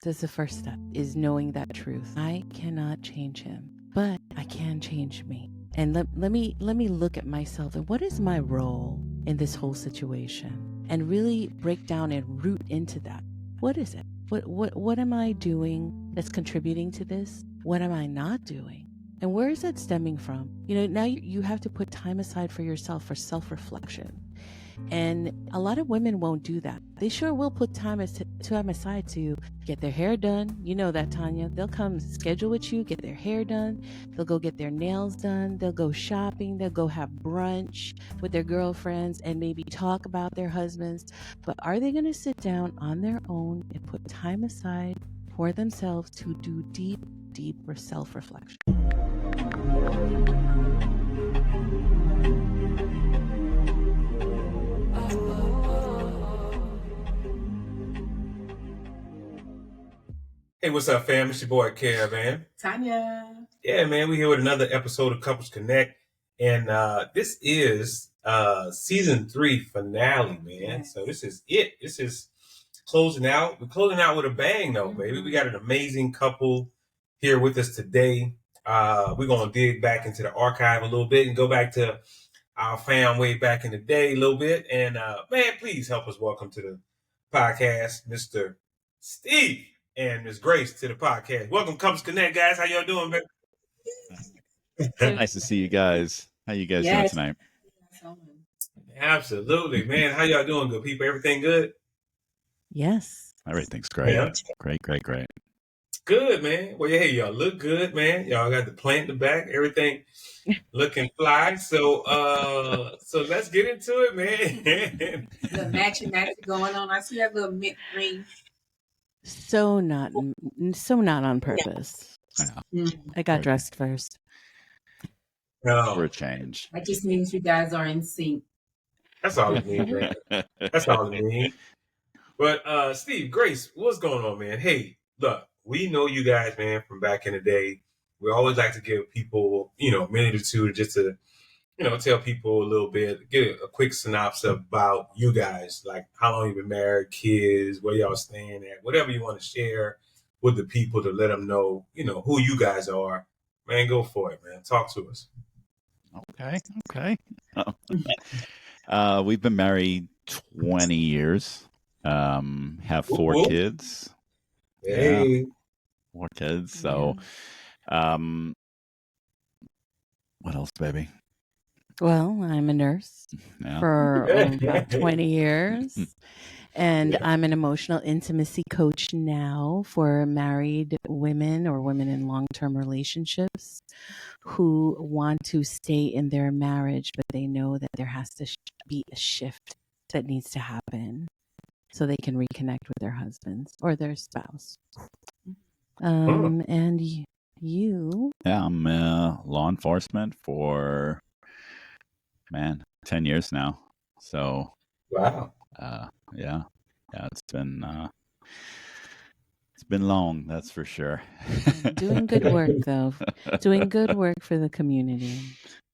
That's the first step, is knowing that truth. I cannot change him, but I can change me. And let me look at myself and what is my role in this whole situation, and really break down and root into that. What is it? What am I doing that's contributing to this? What am I not doing? And where is that stemming from? Now you have to put time aside for yourself, for self-reflection. And a lot of women won't do that. They sure will put time aside to get their hair done. You know that, Tanya. They'll come schedule with you, get their hair done. They'll go get their nails done. They'll go shopping. They'll go have brunch with their girlfriends and maybe talk about their husbands. But are they going to sit down on their own and put time aside for themselves to do deep self-reflection? Hey, what's up, fam? It's your boy, Caravan. Tanya. Yeah, man, we're here with another episode of Couples Connect. And this is season 3 finale, man. Yes. So this is it. This is closing out. We're closing out with a bang, though, baby. We got an amazing couple here with us today. We're going to dig back into the archive a little bit and go back to our fam way back in the day a little bit. And, man, please help us welcome to the podcast, Mr. Steve and Ms. Grace to the podcast. Welcome, Couples Connect, guys. How y'all doing, baby? Nice to see you guys. How you guys doing tonight? Absolutely, man. How y'all doing, good people? Everything good? Yes. Everything's great. Yeah. Great. Good, man. Well, hey, y'all look good, man. Y'all got the plant in the back. Everything looking fly. So let's get into it, man. The matching going on. I see that little mint green. So not on purpose. Yeah. I got dressed first. For a change. That just means you guys are in sync. That's all it means, man. That's all it means. But Steve, Grace, what's going on, man? Hey, look, we know you guys, man, from back in the day. We always like to give people, a minute or two just to, tell people a little bit, get a quick synopsis about you guys, like how long you've been married, kids, where y'all staying at, whatever you want to share with the people to let them know, who you guys are. Man, go for it, man. Talk to us. Okay. We've been married 20 years. Have 4 kids. Hey. Yeah, 4 kids. So, what else, baby? Well, I'm a nurse for about 20 years. And I'm an emotional intimacy coach now for married women or women in long-term relationships who want to stay in their marriage, but they know that there has to be a shift that needs to happen so they can reconnect with their husbands or their spouse. And you? Yeah, I'm law enforcement for 10 years now. So wow. Yeah, it's been long, that's for sure. Doing good work though. Doing good work for the community.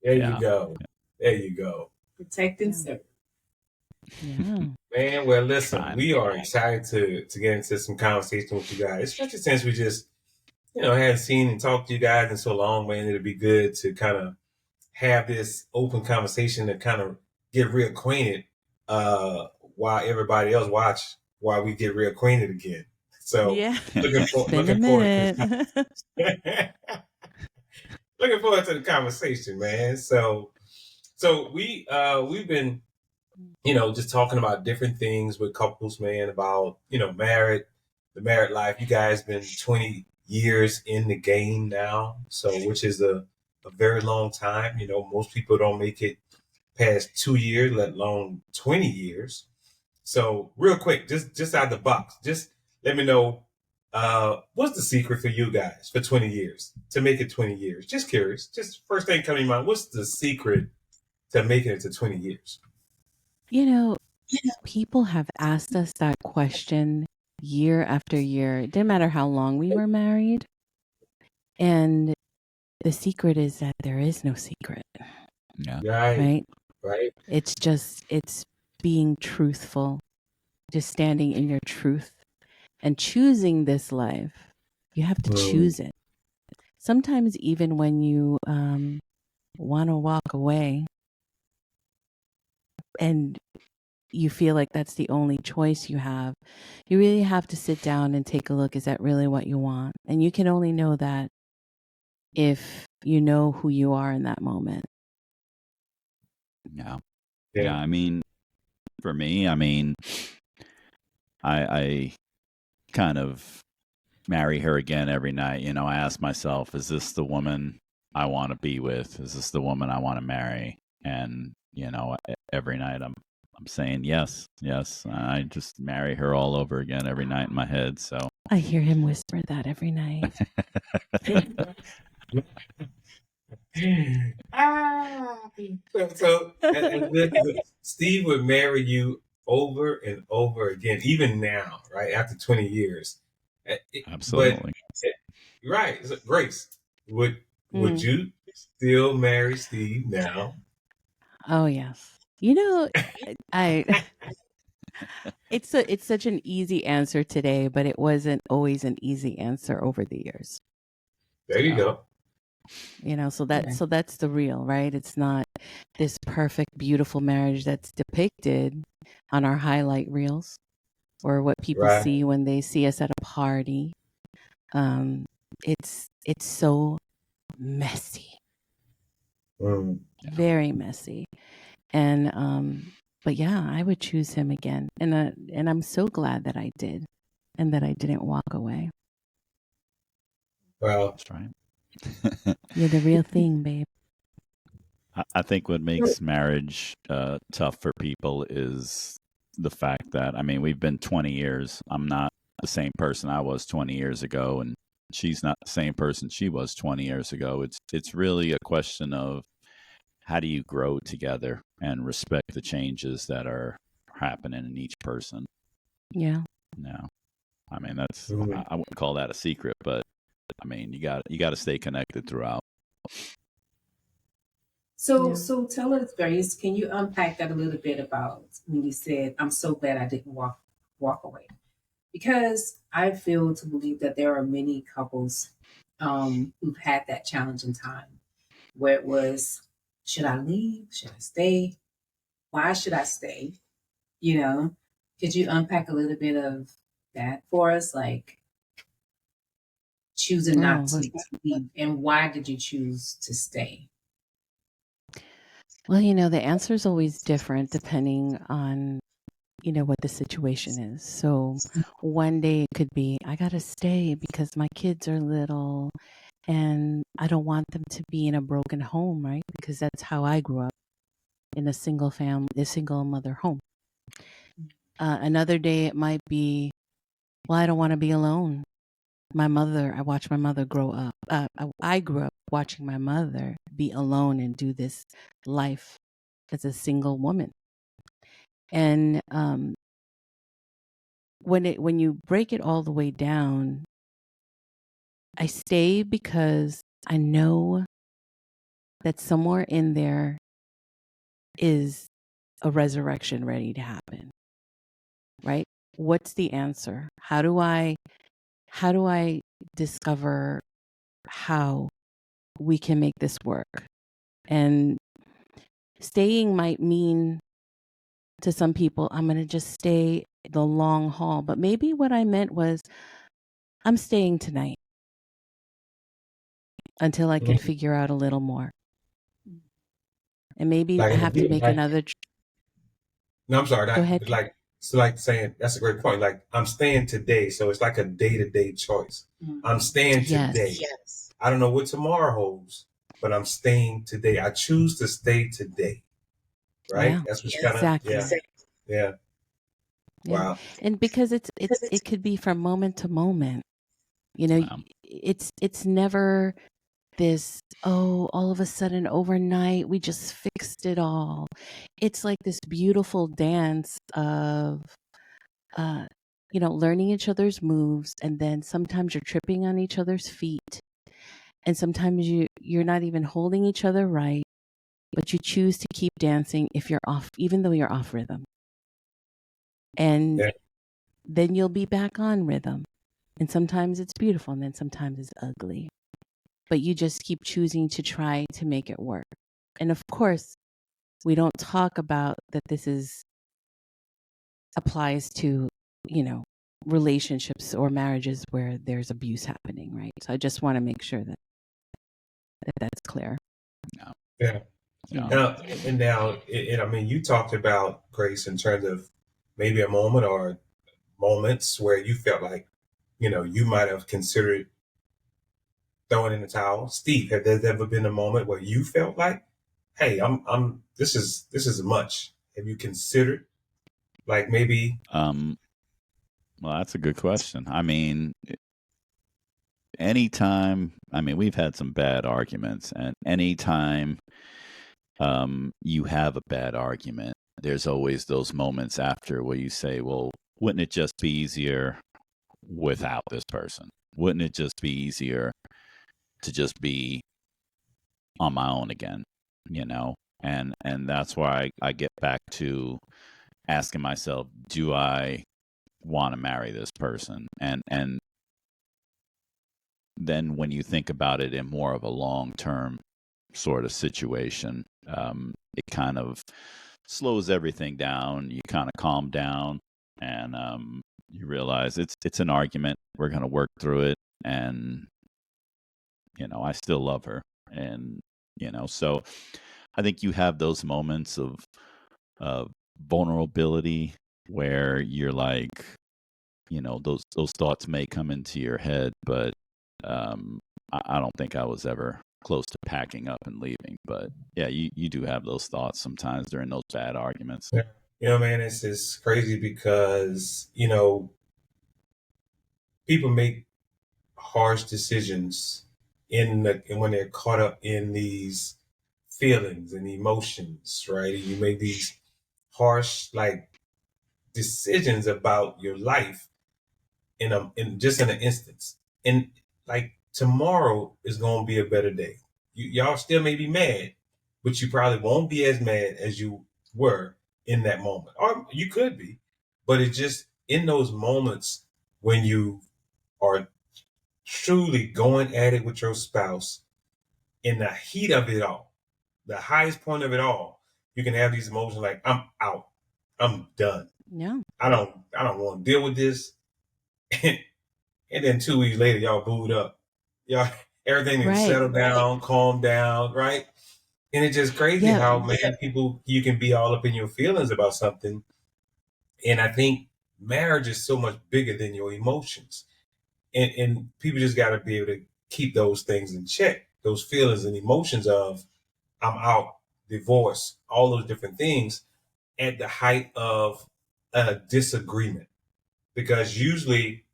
There you go. Protect and serve. Yeah. Man, well, listen, we are excited to get into some conversation with you guys, especially since we just, hadn't seen and talked to you guys in so long, man. It'd be good to kind of have this open conversation to kind of get reacquainted while everybody else while we get reacquainted again. So looking forward to the conversation, man. So we've been, just talking about different things with couples, man, about, the married life. You guys been 20 years in the game now, so which is a very long time. Most people don't make it past 2 years, let alone 20 years. So real quick, just out of the box, just let me know, what's the secret for you guys for 20 years, to make it 20 years? Just curious. Just first thing coming to mind, what's the secret to making it to 20 years? People have asked us that question year after year. It didn't matter how long we were married. And the secret is that there is no secret. Yeah. Right. It's being truthful, just standing in your truth And choosing this life, you have to choose it. Sometimes even when you want to walk away and you feel like that's the only choice you have, you really have to sit down and take a look. Is that really what you want? And you can only know that if you know who you are in that moment. Yeah. Yeah. I mean, for me, I mean, I kind of marry her again every night. You know, I ask myself, is this the woman I want to be with? Is this the woman I want to marry? And, you know, every night I'm saying yes, yes. I just marry her all over again every night in my head. So I hear him whisper that every night. So and Steve would marry you over and over again, even now, right after 20 years. Absolutely. But right, so Grace, would Mm. you still marry Steve now? Oh yes. You know, I it's such an easy answer today, but it wasn't always an easy answer over the years. There you go. You know, so that's the real, right? It's not this perfect, beautiful marriage that's depicted on our highlight reels or what people Right. see when they see us at a party. It's so messy, very messy, and but yeah, I would choose him again, and I'm so glad that I did, and that I didn't walk away. Well, That's right. You're the real thing, babe. I think what makes marriage tough for people is the fact that, I mean, we've been 20 years. I'm not the same person I was 20 years ago, and she's not the same person she was 20 years ago. It's really a question of how do you grow together and respect the changes that are happening in each person. Yeah. No, I mean, that's I wouldn't call that a secret, but I mean, you got to stay connected throughout. So tell us, Grace, can you unpack that a little bit about when you said, "I'm so glad I didn't walk away," because I feel to believe that there are many couples who've had that challenging time where it was, should I leave? Should I stay? Why should I stay? You know, could you unpack a little bit of that for us, like choosing not to leave, and why did you choose to stay? Well, you know, the answer is always different depending on, you know, what the situation is. So one day it could be, I got to stay because my kids are little and I don't want them to be in a broken home, right? Because that's how I grew up, in a single mother home. Another day it might be, well, I don't want to be alone. I watched my mother grow up. I grew up watching my mother be alone and do this life as a single woman. And when you break it all the way down, I stay because I know that somewhere in there is a resurrection ready to happen. Right? What's the answer? How do I discover how we can make this work? And staying might mean to some people, I'm going to just stay the long haul. But maybe what I meant was, I'm staying tonight until I can figure out a little more. And maybe I have to make another. No, I'm sorry. Go ahead. It's like saying, that's a great point. Like, I'm staying today. So it's like a day-to-day choice. I'm staying today. Yes. I don't know what tomorrow holds, but I'm staying today. I choose to stay today. Right? Yeah, That's what you exactly. Yeah. Yeah. Wow. And because it could be from moment to moment. You know, Wow. it's never this, oh, all of a sudden overnight we just fixed it all. It's like this beautiful dance of you know, learning each other's moves, and then sometimes you're tripping on each other's feet, and sometimes you're not even holding each other right, but you choose to keep dancing if you're off, even though you're off rhythm. And Yeah. then you'll be back on rhythm. And sometimes it's beautiful and then sometimes it's ugly. But you just keep choosing to try to make it work. And of course, we don't talk about that applies to, relationships or marriages where there's abuse happening, right? So I just want to make sure that that's clear. No. Yeah. Yeah. Now, I mean, you talked about, Grace, in terms of maybe a moment or moments where you felt like, you might have considered throwing in the towel. Steve, have there ever been a moment where you felt like, hey, this is much? Have you considered, like, maybe? Well, that's a good question. I mean, we've had some bad arguments, and anytime you have a bad argument, there's always those moments after where you say, well, wouldn't it just be easier without this person? Wouldn't it just be easier to just be on my own again, And that's why I get back to asking myself, do I want to marry this person? And then when you think about it in more of a long-term sort of situation, it kind of slows everything down. You kind of calm down, and you realize it's an argument. We're going to work through it, and I still love her, and so I think you have those moments of vulnerability where you're like, those thoughts may come into your head, but I don't think I was ever close to packing up and leaving. But yeah, you do have those thoughts sometimes during those bad arguments. Yeah. Man, it's just crazy because, people make harsh decisions when they're caught up in these feelings and emotions, right? And you make these harsh, like, decisions about your life in just in an instance. And, like, tomorrow is going to be a better day. Y'all still may be mad, but you probably won't be as mad as you were in that moment, or you could be. But it's just in those moments when you are truly going at it with your spouse in the heat of it all, the highest point of it all, you can have these emotions like, I'm out, I'm done. Yeah. I don't want to deal with this. And then 2 weeks later, y'all booed up. Y'all, everything is settled down, calmed down, right? And it's just crazy how, man, you can be all up in your feelings about something. And I think marriage is so much bigger than your emotions. And people just got to be able to keep those things in check, those feelings and emotions of, I'm out, divorce, all those different things at the height of a disagreement. Because usually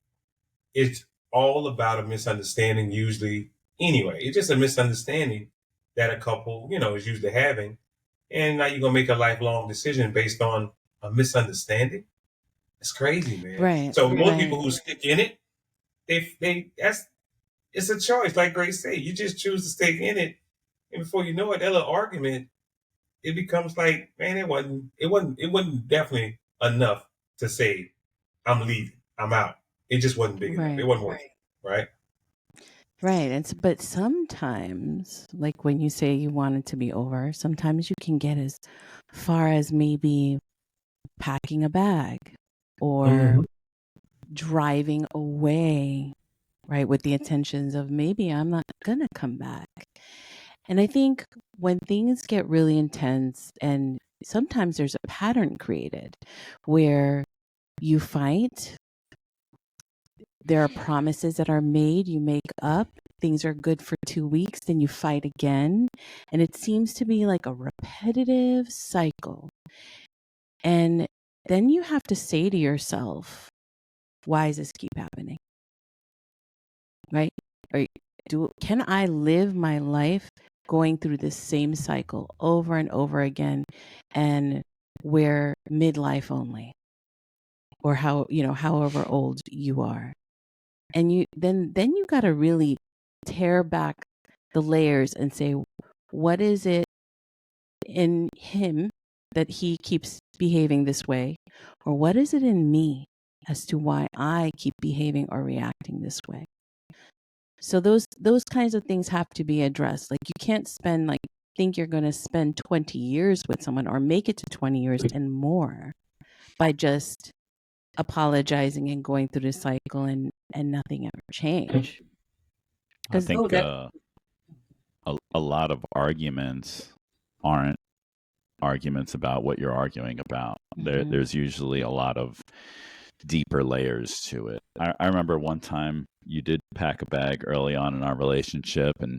it's all about a misunderstanding, usually anyway. It's just a misunderstanding that a couple, is usually having. And now you're going to make a lifelong decision based on a misunderstanding. It's crazy, man. Right. So most people who stick in it, it's a choice. Like Grace said, you just choose to stick in it. And before you know it, that little argument, it becomes like, man, it wasn't definitely enough to say, I'm leaving, I'm out. It just wasn't big enough. It wasn't working, right? Right. But sometimes, like when you say you want it to be over, sometimes you can get as far as maybe packing a bag or driving away, right, with the intentions of maybe I'm not going to come back. And I think when things get really intense, and sometimes there's a pattern created where you fight, there are promises that are made, you make up, things are good for 2 weeks, then you fight again. And it seems to be like a repetitive cycle. And then you have to say to yourself, why does this keep happening? Right? Can I live my life going through this same cycle over and over again, and we're midlife only, or however old you are? And you got to really tear back the layers and say, what is it in him that he keeps behaving this way, or what is it in me as to why I keep behaving or reacting this way. So those kinds of things have to be addressed. Like you can't think you're going to spend 20 years with someone or make it to 20 years and more by just apologizing and going through the cycle and nothing ever change. I think a lot of arguments aren't arguments about what you're arguing about. There's usually a lot of deeper layers to it. I remember one time you did pack a bag early on in our relationship, and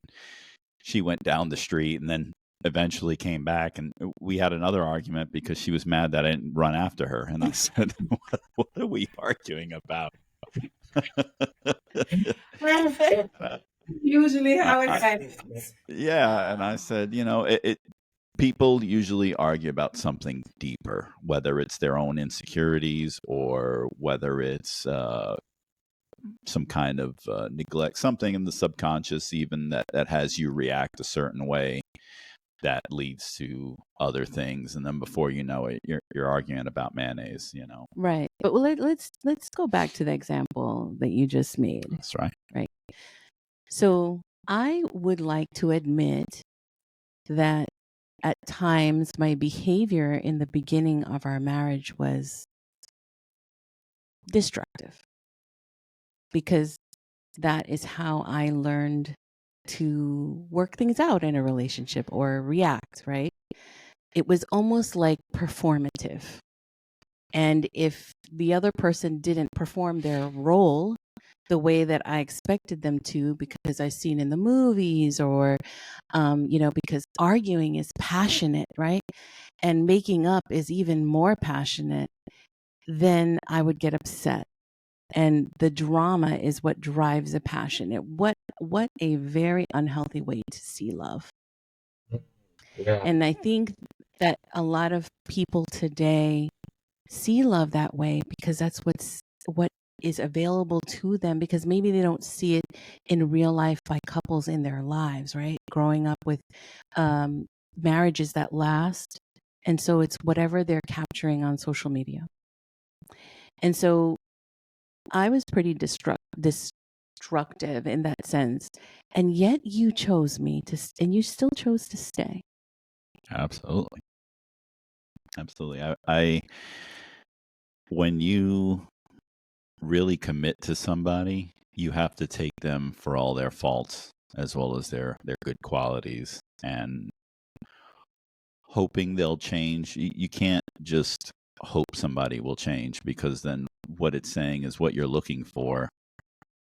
she went down the street and then eventually came back, and we had another argument because she was mad that I didn't run after her. And I said, what are we arguing about? Usually how it happens. Yeah, and I said, people usually argue about something deeper, whether it's their own insecurities or whether it's some kind of neglect, something in the subconscious even that has you react a certain way that leads to other things. And then before you know it, you're arguing about mayonnaise, Right. But let's go back to the example that you just made. That's right. Right. So I would like to admit that at times my behavior in the beginning of our marriage was destructive, because that is how I learned to work things out in a relationship or react, right? It was almost like performative. And if the other person didn't perform their role the way that I expected them to, because I've seen in the movies, or, because arguing is passionate, right? And making up is even more passionate, then I would get upset. And the drama is what drives the passion. What a very unhealthy way to see love. Yeah. And I think that a lot of people today see love that way because that's what is available to them, because maybe they don't see it in real life by couples in their lives, right? Growing up with marriages that last. And so it's whatever they're capturing on social media. And so I was pretty destructive in that sense. And yet you chose me and you still chose to stay. Absolutely. I when you really commit to somebody, you have to take them for all their faults as well as their good qualities, and hoping they'll change. You can't just hope somebody will change, because then what it's saying is what you're looking for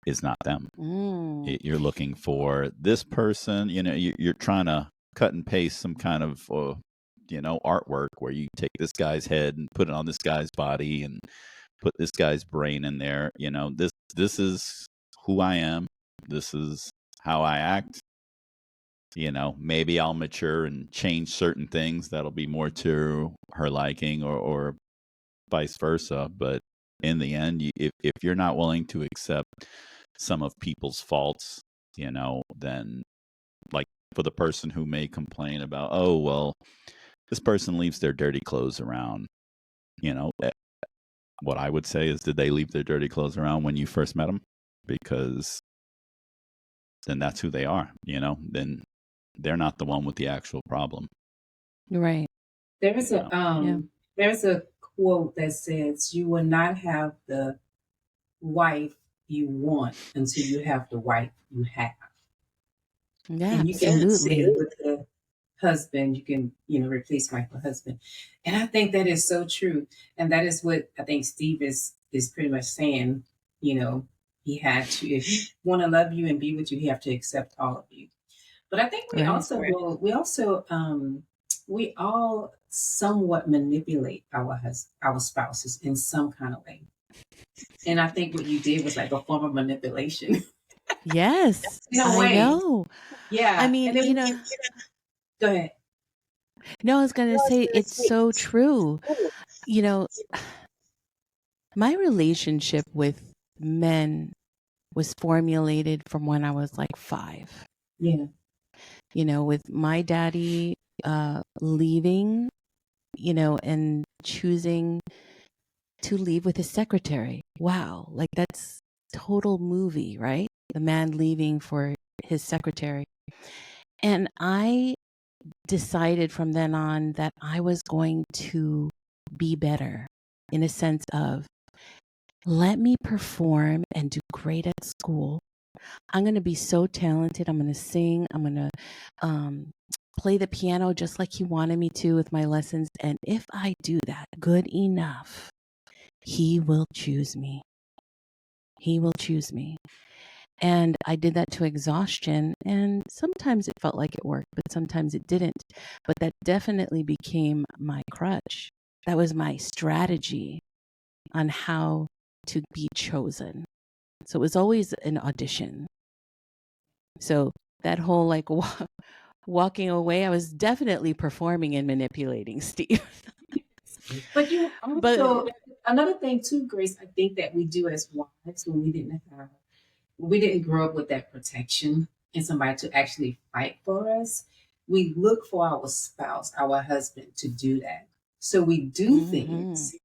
is not them. You're looking for this person, you're trying to cut and paste some kind of artwork where you take this guy's head and put it on this guy's body and put this guy's brain in there. This is who I am. This is how I act. Maybe I'll mature and change certain things that'll be more to her liking, or vice versa. But in the end, if you're not willing to accept some of people's faults, then, like, for the person who may complain about, oh, well, this person leaves their dirty clothes around, what I would say is, did they leave their dirty clothes around when you first met them? Because then that's who they are, then they're not the one with the actual problem. Right. There's a quote that says, you will not have the wife you want until you have the wife you have. Yeah, and you absolutely. can say with the husband, you can, replace wife with husband. And I think that is so true. And that is what I think Steve is pretty much saying. He had to, if he want to love you and be with you, he have to accept all of you. But I think we all somewhat manipulate our spouses in some kind of way. And I think what you did was like a form of manipulation. Yes, In a way. I know. Yeah. I mean, go ahead. No, I was going to say, it's so true. My relationship with men was formulated from when I was like 5. Yeah. With my daddy leaving, and choosing to leave with his secretary. Wow, like that's total movie, right? The man leaving for his secretary. And I decided from then on that I was going to be better, in a sense of, let me perform and do great at school. I'm going to be so talented. I'm going to sing. I'm going to play the piano just like he wanted me to with my lessons. And if I do that good enough, he will choose me. He will choose me. And I did that to exhaustion. And sometimes it felt like it worked, but sometimes it didn't. But that definitely became my crutch. That was my strategy on how to be chosen. So it was always an audition. So that whole like walking away, I was definitely performing and manipulating Steve. But you also, another thing too, Grace, I think that we do as wives when we didn't grow up with that protection and somebody to actually fight for us. We look for our spouse, our husband, to do that. So we do things,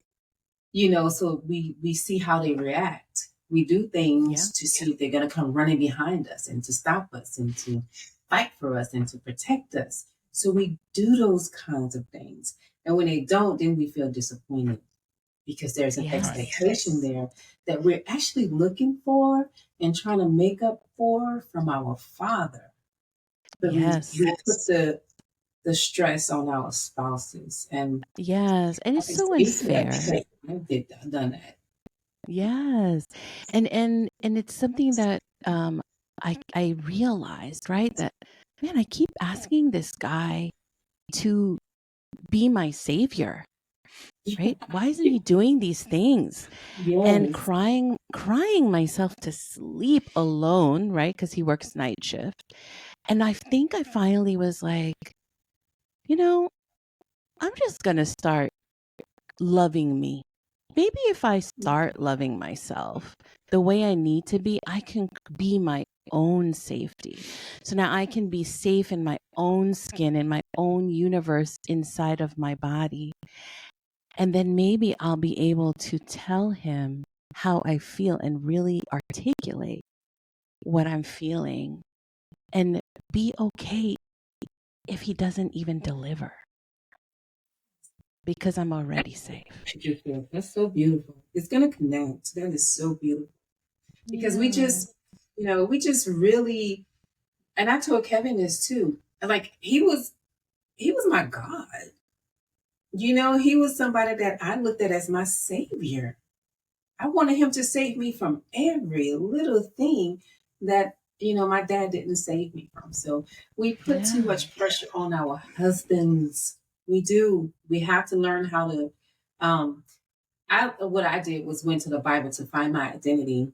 so we see how they react. We do things to see if they're going to come running behind us and to stop us and to fight for us and to protect us. So we do those kinds of things. And when they don't, then we feel disappointed because there's an expectation there that we're actually looking for and trying to make up for from our Father. But we put the stress on our spouses. And and it's so unfair. I've done that. Yes. And it's something that I realized, right? That, man, I keep asking this guy to be my savior, right? Why isn't he doing these things? And crying myself to sleep alone, right? Because he works night shift. And I think I finally was like, I'm just going to start loving me. Maybe if I start loving myself the way I need to be, I can be my own safety. So now I can be safe in my own skin, in my own universe inside of my body. And then maybe I'll be able to tell him how I feel and really articulate what I'm feeling and be okay if he doesn't even deliver, because I'm already safe. That's so beautiful. It's going to connect. That is so beautiful. Because we just really, and I told Kevin this too, like he was my God. He was somebody that I looked at as my savior. I wanted him to save me from every little thing that, my dad didn't save me from. So we put too much pressure on our husbands. We do. We have to learn how to, what I did was went to the Bible to find my identity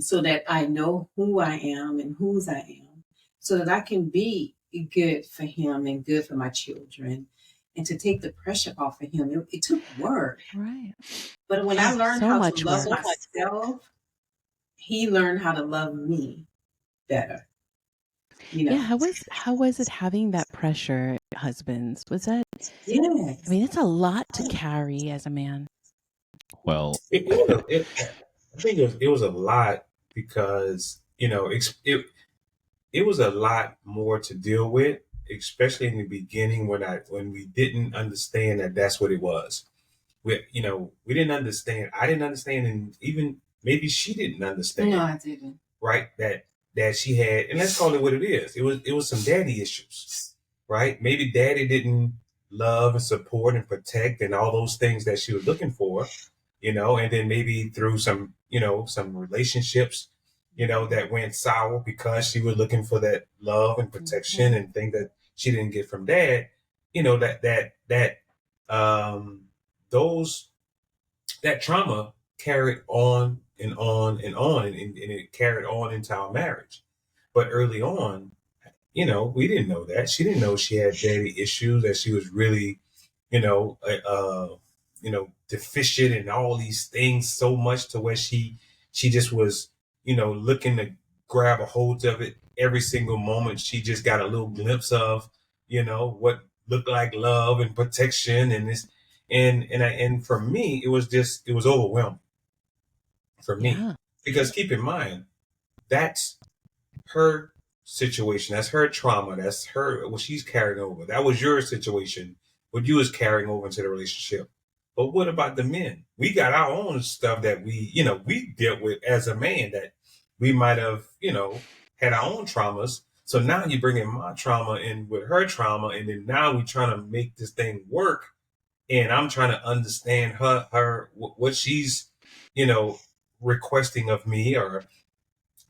so that I know who I am and whose I am, so that I can be good for him and good for my children, and to take the pressure off of him. It took work. Right. But when I learned how to love myself, he learned how to love me better. Yeah, how was it having that pressure, husbands? Was that? Yes. I mean, it's a lot to carry as a man. Well, I think it was a lot because it was a lot more to deal with, especially in the beginning when we didn't understand that that's what it was. We didn't understand. I didn't understand, and even maybe she didn't understand. No, I didn't. Right, that she had, and let's call it what it is. It was some daddy issues, right? Maybe daddy didn't love and support and protect and all those things that she was looking for, and then maybe through some relationships, that went sour because she was looking for that love and protection and things that she didn't get from dad, that trauma carried on and on and on, and it carried on into our marriage. But early on, we didn't know that. She didn't know she had daddy issues, that she was really, deficient in all these things so much to where she just was, looking to grab a hold of it every single moment. She just got a little glimpse of, what looked like love and protection and this. And for me, it was overwhelming for me, Yeah. because keep in mind, that's her situation, that's her trauma, that's her what she's carrying over. That was your situation, what you was carrying over into the relationship. But what about the men? We got our own stuff that we dealt with as a man, that we might have, had our own traumas. So now you bring in my trauma in with her trauma, and then now we trying to make this thing work. And I'm trying to understand what she's, you know, requesting of me or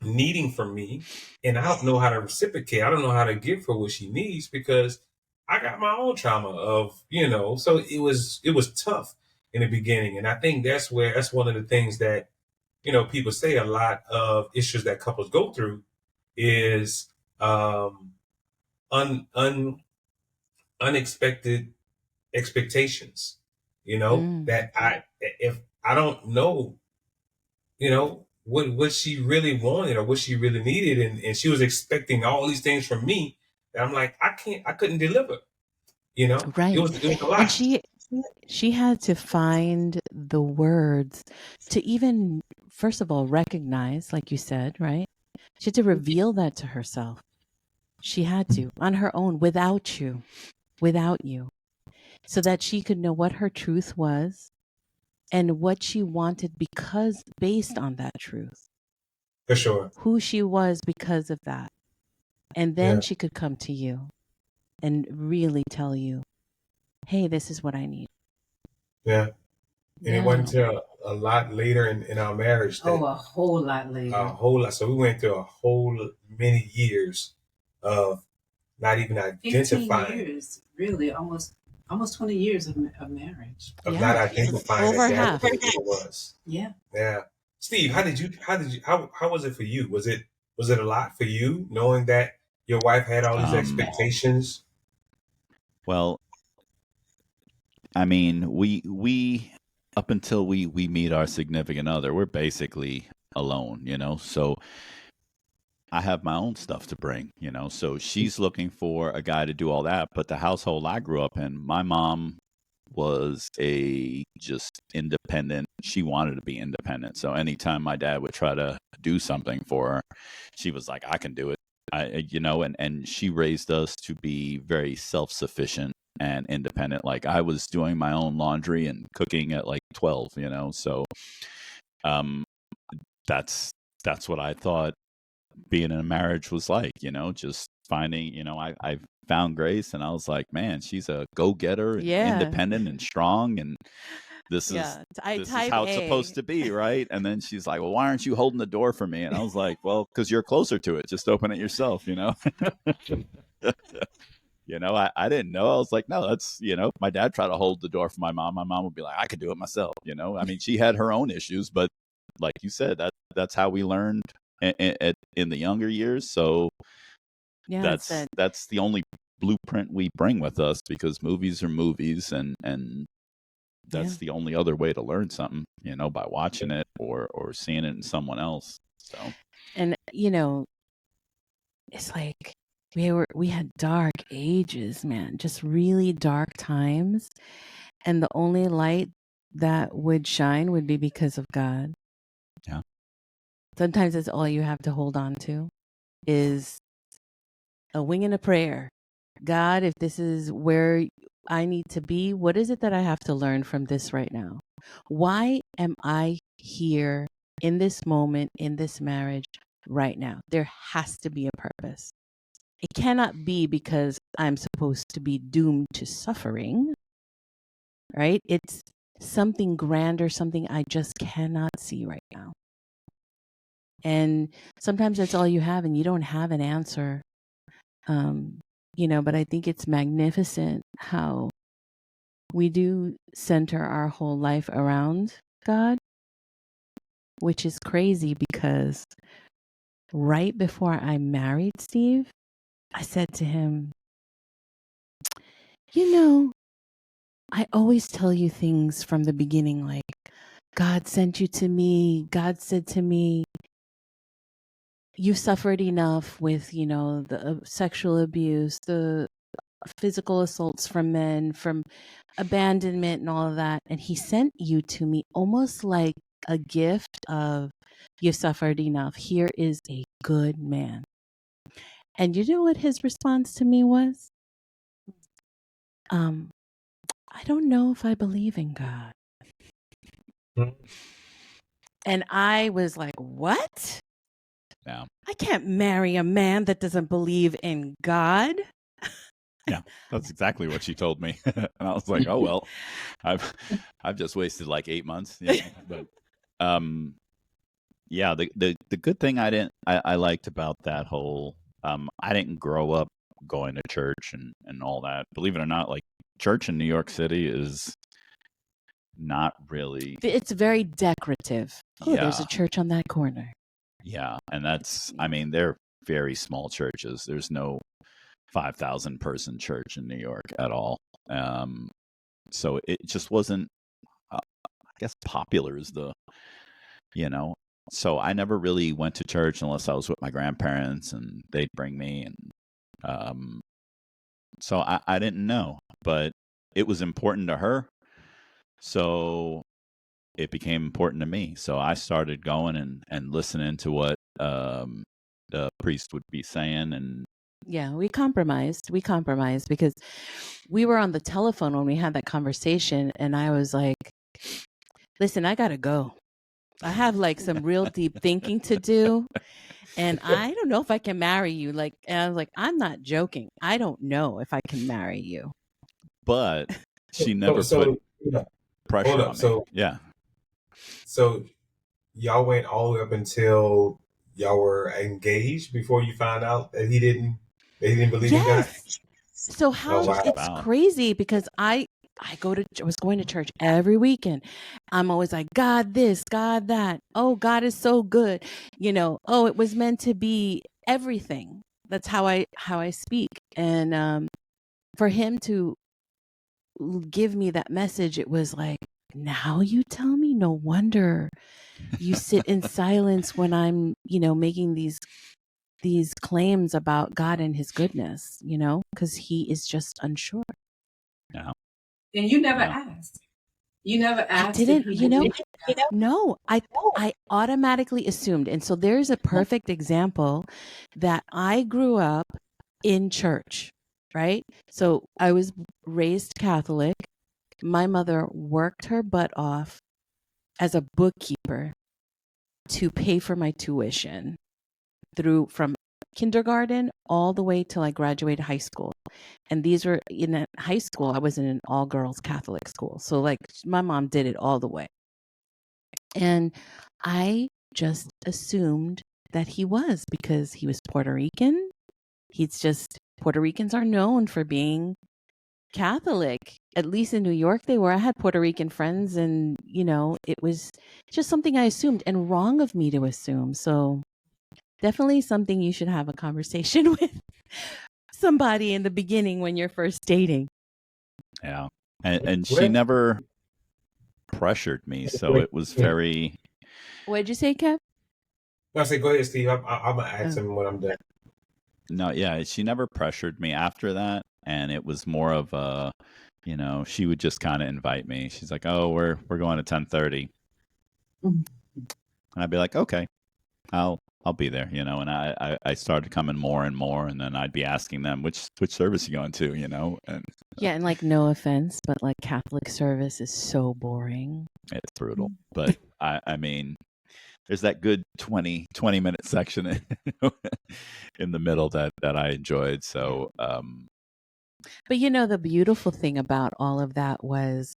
needing from me, and I don't know how to reciprocate. I don't know how to give her what she needs, because I got my own trauma of, so it was tough in the beginning. And I think that's one of the things that, people say a lot of issues that couples go through is un, un unexpected expectations. Mm. That if I don't know, what she really wanted or what she really needed, and she was expecting all these things from me, that I'm like, I couldn't deliver. It Right. was a And lot. she had to find the words to even, first of all, recognize, like you said, right? She had to reveal that to herself. She had to, on her own, without you, so that she could know what her truth was and what she wanted based on that truth, For sure. who she was because of that. And then Yeah. she could come to you and really tell you, hey, this is what I need. Yeah. And it Yeah. went to a lot later in our marriage, that a whole lot a later. whole lot. So we went through a whole many years of not even 15 identifying, years, really, almost 20 years of marriage. of Yeah. not identifying Over that half. that's what it was. Yeah. Yeah. Steve, how was it for you? Was it a lot for you, knowing that your wife had all these expectations? Well, I mean, we up until we meet our significant other, we're basically alone, So I have my own stuff to bring, So she's looking for a guy to do all that, but the household I grew up in, my mom was a just independent. She wanted to be independent. So anytime my dad would try to do something for her, she was like, I can do it. And she raised us to be very self-sufficient and independent. Like I was doing my own laundry and cooking at like 12, So um that's what I thought being in a marriage was like, just finding, I found Grace and I was like, man, she's a go-getter and Yeah. independent and strong, and this is Yeah. this is Type how it's A. supposed to be, right? And then she's like, well, why aren't you holding the door for me? And I was like, well, because you're closer to it. Just open it yourself, I didn't know. I was like, no, that's, my dad tried to hold the door for my mom. My mom would be like, I could do it myself. I mean, she had her own issues, but like you said, that's how we learned in the younger years. So Yeah. that's the only blueprint we bring with us, because movies are movies, and that's the only other way to learn something, by watching it or seeing it in someone else. So, and it's like we had dark ages, man, just really dark times. And the only light that would shine would be because of God. Yeah. Sometimes it's all you have to hold on to is a wing and a prayer. God, if this is where I need to be, what is it that I have to learn from this right now? Why am I here in this moment, in this marriage right now? There has to be a purpose. It cannot be because I'm supposed to be doomed to suffering, right? It's something grander, something I just cannot see right now. And sometimes that's all you have, and you don't have an answer. But I think it's magnificent how we do center our whole life around God, which is crazy because right before I married Steve, I said to him, I always tell you things from the beginning, like, God sent you to me. God said to me, you suffered enough with, the sexual abuse, the physical assaults from men, from abandonment and all of that. And he sent you to me almost like a gift of, you've suffered enough. Here is a good man. And you know what his response to me was? I don't know if I believe in God. And I was like, what? Yeah. I can't marry a man that doesn't believe in God. Yeah, that's exactly what she told me. And I was like, oh, well, I've just wasted like 8 months. You know? But yeah, the good thing I liked about that whole, I didn't grow up going to church and all that. Believe it or not, like church in New York City is not really. It's very decorative. Oh, there's Yeah. a church on that corner. Yeah. And that's, I mean, they're very small churches. There's no 5,000 person church in New York at all. So it just wasn't, I guess, popular is the, you know. So I never really went to church unless I was with my grandparents and they'd bring me. And so I didn't know, but it was important to her. So it became important to me. So I started going and listening to what the priest would be saying. And yeah, we compromised because we were on the telephone when we had that conversation. And I was like, listen, I got to go. I have like some real deep thinking to do. And I don't know if I can marry you. Like, and I was like, I'm not joking. I don't know if I can marry you. But she never So, put pressure hold up. on me. So, Yeah. So y'all went all the way up until y'all were engaged before you found out that he didn't believe in God? Yes. So how Oh, wow. it's crazy because I was going to church every weekend. I'm always like, God this, God that. Oh, God is so good. You know, oh, it was meant to be everything. That's how I speak. And for him to give me that message, it was like, now you tell me, no wonder you sit in silence when I'm, making these claims about God and his goodness, because he is just unsure. Yeah. And you never asked. You never asked. I didn't, no, I automatically assumed. And so there's a perfect example that I grew up in church, right? So I was raised Catholic. My mother worked her butt off as a bookkeeper to pay for my tuition from kindergarten all the way till I graduated high school. And these were in high school, I was in an all girls Catholic school. So like my mom did it all the way. And I just assumed that he was, because he was Puerto Rican. Puerto Ricans are known for being Catholic. At least in New York they were. I had Puerto Rican friends, and it was just something I assumed, and wrong of me to assume. So definitely something you should have a conversation with somebody in the beginning when you're first dating. Yeah. And she never pressured me, so it was very. What did you say, Kev? I say, go ahead, Steve. I'm gonna ask him when I'm done. No, yeah, she never pressured me after that, and it was more of a, she would just kind of invite me. She's like, "Oh, we're going to 10:30," and I'd be like, "Okay, I'll be there," and I started coming more and more, and then I'd be asking them which service you going to, and yeah, and like, no offense, but like Catholic service is so boring. It's brutal, but I mean, there's that good 20-minute section in the middle that I enjoyed. So, but the beautiful thing about all of that was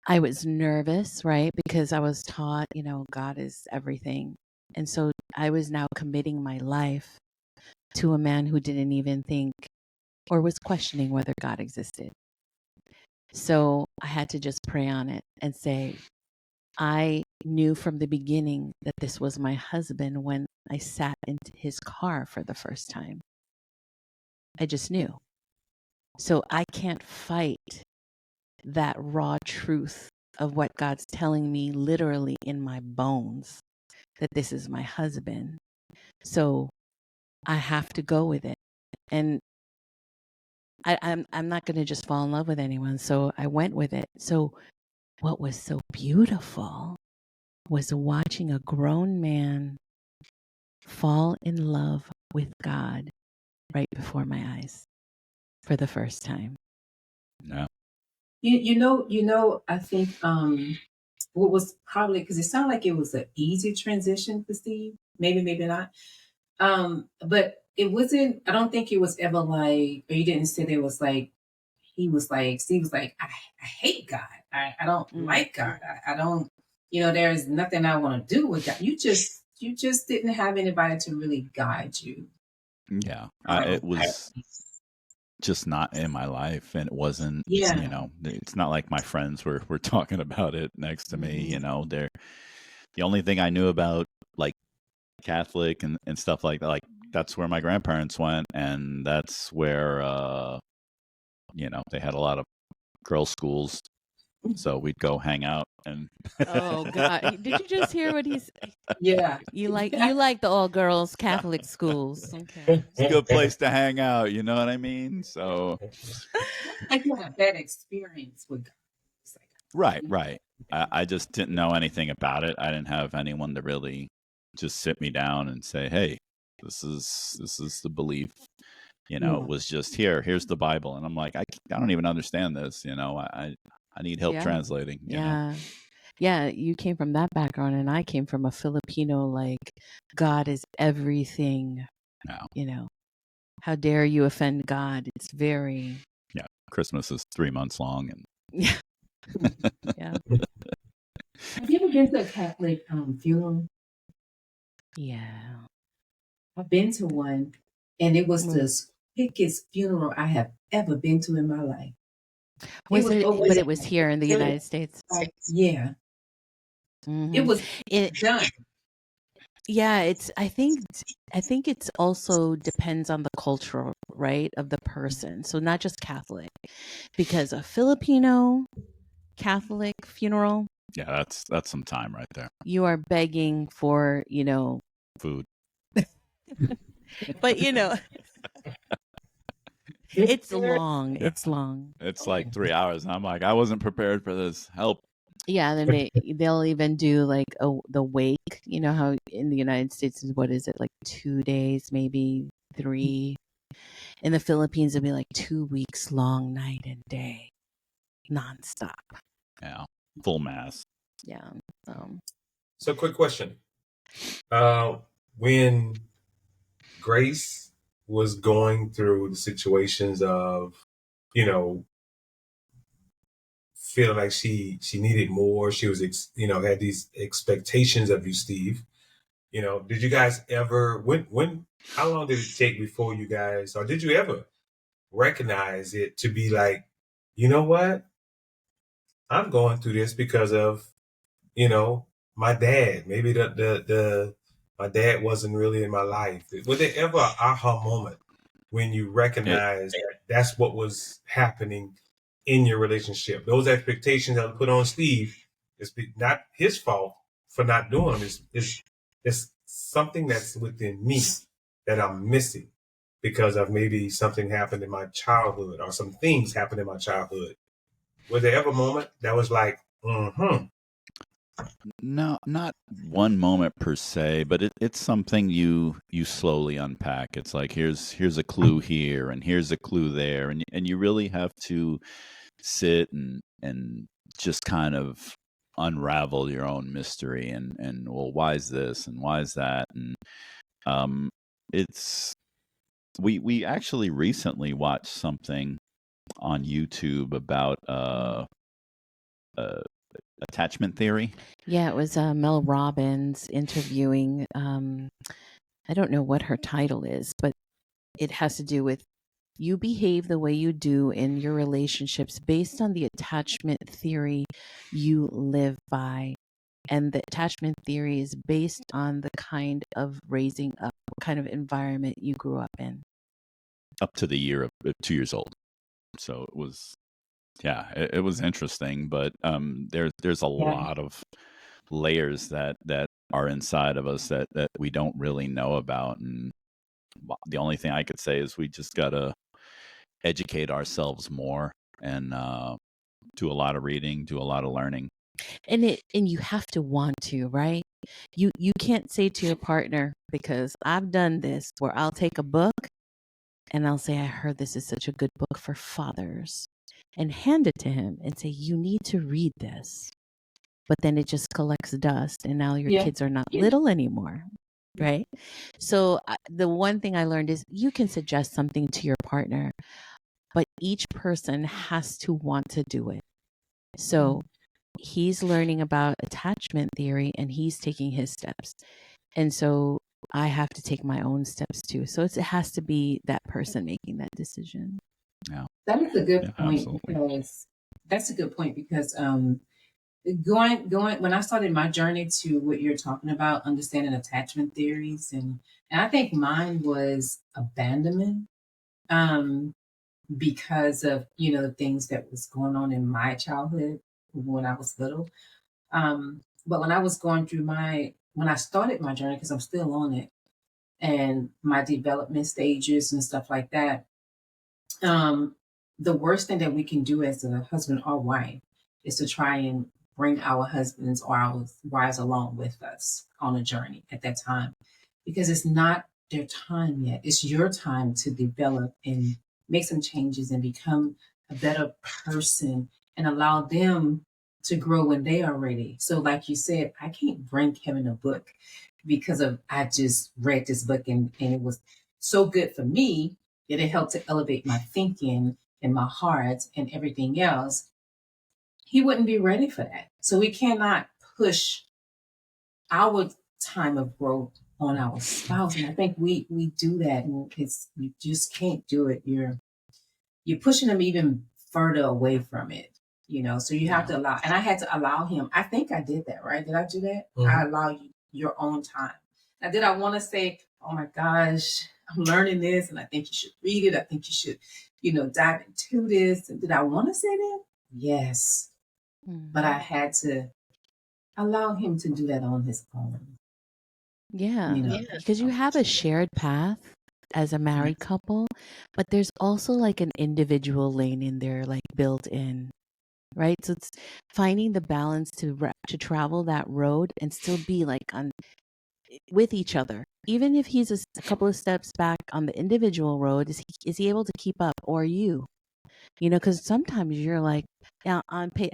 I was nervous, right? Because I was taught, God is everything. And so I was now committing my life to a man who didn't even think or was questioning whether God existed. So I had to just pray on it and say, I knew from the beginning that this was my husband when I sat into his car for the first time. I just knew. So I can't fight that raw truth of what God's telling me literally in my bones, that this is my husband. So I have to go with it. And I'm not going to just fall in love with anyone. So I went with it. So what was so beautiful was watching a grown man fall in love with God right before my eyes for the first time. Yeah. I think what was probably, because it sounded like it was an easy transition for Steve. Maybe not. But it wasn't. I don't think it was ever like, or you didn't say there was like Steve was like, I hate God. I don't like God. I don't. There's nothing I want to do with God. You just didn't have anybody to really guide you. Yeah. Um, It was just not in my life, and it wasn't, yeah. it's not like my friends were talking about it next to me. They're the only thing I knew about, like, Catholic and stuff like that. Like, that's where my grandparents went, and that's where they had a lot of girls' schools, so we'd go hang out. And Oh God! Did you just hear what he's? Yeah. You like the all girls Catholic schools? Okay. it's a good place to hang out. You know what I mean? So Like you had a bad experience with God. It's like, right. I just didn't know anything about it. I didn't have anyone to really just sit me down and say, "Hey, this is the belief." It yeah. was just here's the Bible, and I'm like, I don't even understand this. I need help Yeah. translating. Yeah. Yeah, you came from that background, and I came from a Filipino, like, God is everything. Yeah. How dare you offend God? It's very. Yeah. Christmas is 3 months long, and Yeah. Yeah. Have you ever been to a Catholic funeral? Yeah. I've been to one, and it was Mm. the quickest funeral I have ever been to in my life. Was it? over But it was here in the United States. like, yeah, it Mhm. was done. Yeah, I think it's also depends on the culture, right, of the person. So not just Catholic, because a Filipino Catholic funeral, yeah, that's some time right there. you are begging for, Food. but it's long. Yeah. It's long. It's like 3 hours, and I'm like, I wasn't prepared for this. Help. Yeah, then they'll even do like the wake. You know how in the United States is, what is it, like 2 days, maybe 3. In the Philippines it'll be like 2 weeks long, night and day, nonstop. Yeah. Full mass. Yeah. So, quick question: when Grace was going through the situations of, you know, feeling like she needed more, she was, had these expectations of you, Steve. Did you guys ever? How long did it take before you guys, or did you ever recognize it to be like, you know what? I'm going through this because of, my dad. Maybe the my dad wasn't really in my life. Was there ever an aha moment when you recognize that that's what was happening in your relationship? Those expectations that were put on Steve is not his fault for not doing them. It's something that's within me that I'm missing because of maybe something happened in my childhood or some things happened in my childhood. Was there ever a moment that was like, No, not one moment per se, but it's something you slowly unpack. It's like, here's a clue here, and here's a clue there, and you really have to sit and just kind of unravel your own mystery, and well, why is this and why is that? And it's we actually recently watched something on YouTube about attachment theory. Yeah, it was Mel Robbins interviewing, I don't know what her title is, but it has to do with, you behave the way you do in your relationships based on the attachment theory you live by. And the attachment theory is based on the kind of raising up, what kind of environment you grew up in. Up to the year of 2 years old. So it was, yeah, it was interesting, but there's a lot of layers that are inside of us that we don't really know about, and the only thing I could say is we just gotta educate ourselves more and do a lot of reading, do a lot of learning. And you have to want to, right? You can't say to your partner, because I've done this, where I'll take a book and I'll say, I heard this is such a good book for fathers, and hand it to him and say, you need to read this. But then it just collects dust, and now your Yeah. kids are not little anymore, right? So the one thing I learned is you can suggest something to your partner, but each person has to want to do it. So he's learning about attachment theory and he's taking his steps. And so I have to take my own steps too. So it has to be that person making that decision. Yeah. That is a good point, absolutely. because that's a good point because going when I started my journey to what you're talking about, understanding attachment theories, and I think mine was abandonment, because of the things that was going on in my childhood when I was little. But when I was going through when I started my journey, because I'm still on it, and my development stages and stuff like that, um, the worst thing that we can do as a husband or wife is to try and bring our husbands or our wives along with us on a journey at that time, because it's not their time yet. It's your time to develop and make some changes and become a better person and allow them to grow when they are ready. So, like you said, I can't bring Kevin a book because of I just read this book and it was so good for me that it helped to elevate my thinking and my heart and everything else. He wouldn't be ready for that. So we cannot push our time of growth on our spouse. And I think we do that, and you just can't do it. You're pushing them even further away from it. So you have to allow, and I had to allow him. I think I did that, right? Did I do that? I allow you your own time. Now, did I want to say, oh my gosh, I'm learning this and I think you should read it. I think you should, dive into this. And did I want to say that? Yes. But I had to allow him to do that on his own. Yeah. Because you have a shared path as a married couple, but there's also like an individual lane in there, like built in, right? So it's finding the balance to travel that road and still be like with each other. Even if he's a couple of steps back on the individual road, is he able to keep up, or you? Because sometimes you're like, yeah,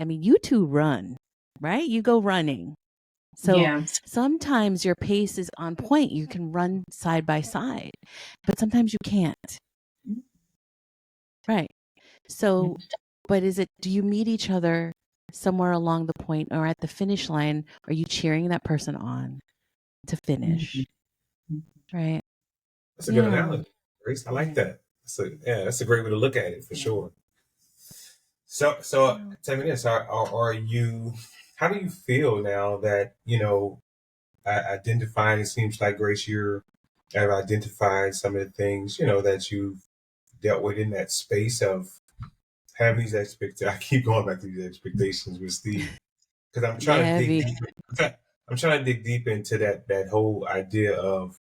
you two run, right? You go running. So sometimes your pace is on point. You can run side by side, but sometimes you can't. Right. So, but do you meet each other somewhere along the point or at the finish line? Are you cheering that person on to finish? Right. That's a good analogy, Grace. I like that. That's a great way to look at it for sure. So tell me this: are you? How do you feel now that identifying? It seems like Grace, have identified some of the things that you've dealt with in that space of having these expectations. I keep going back to these expectations with Steve because I'm trying to dig deep. I'm trying to dig deep into that whole idea of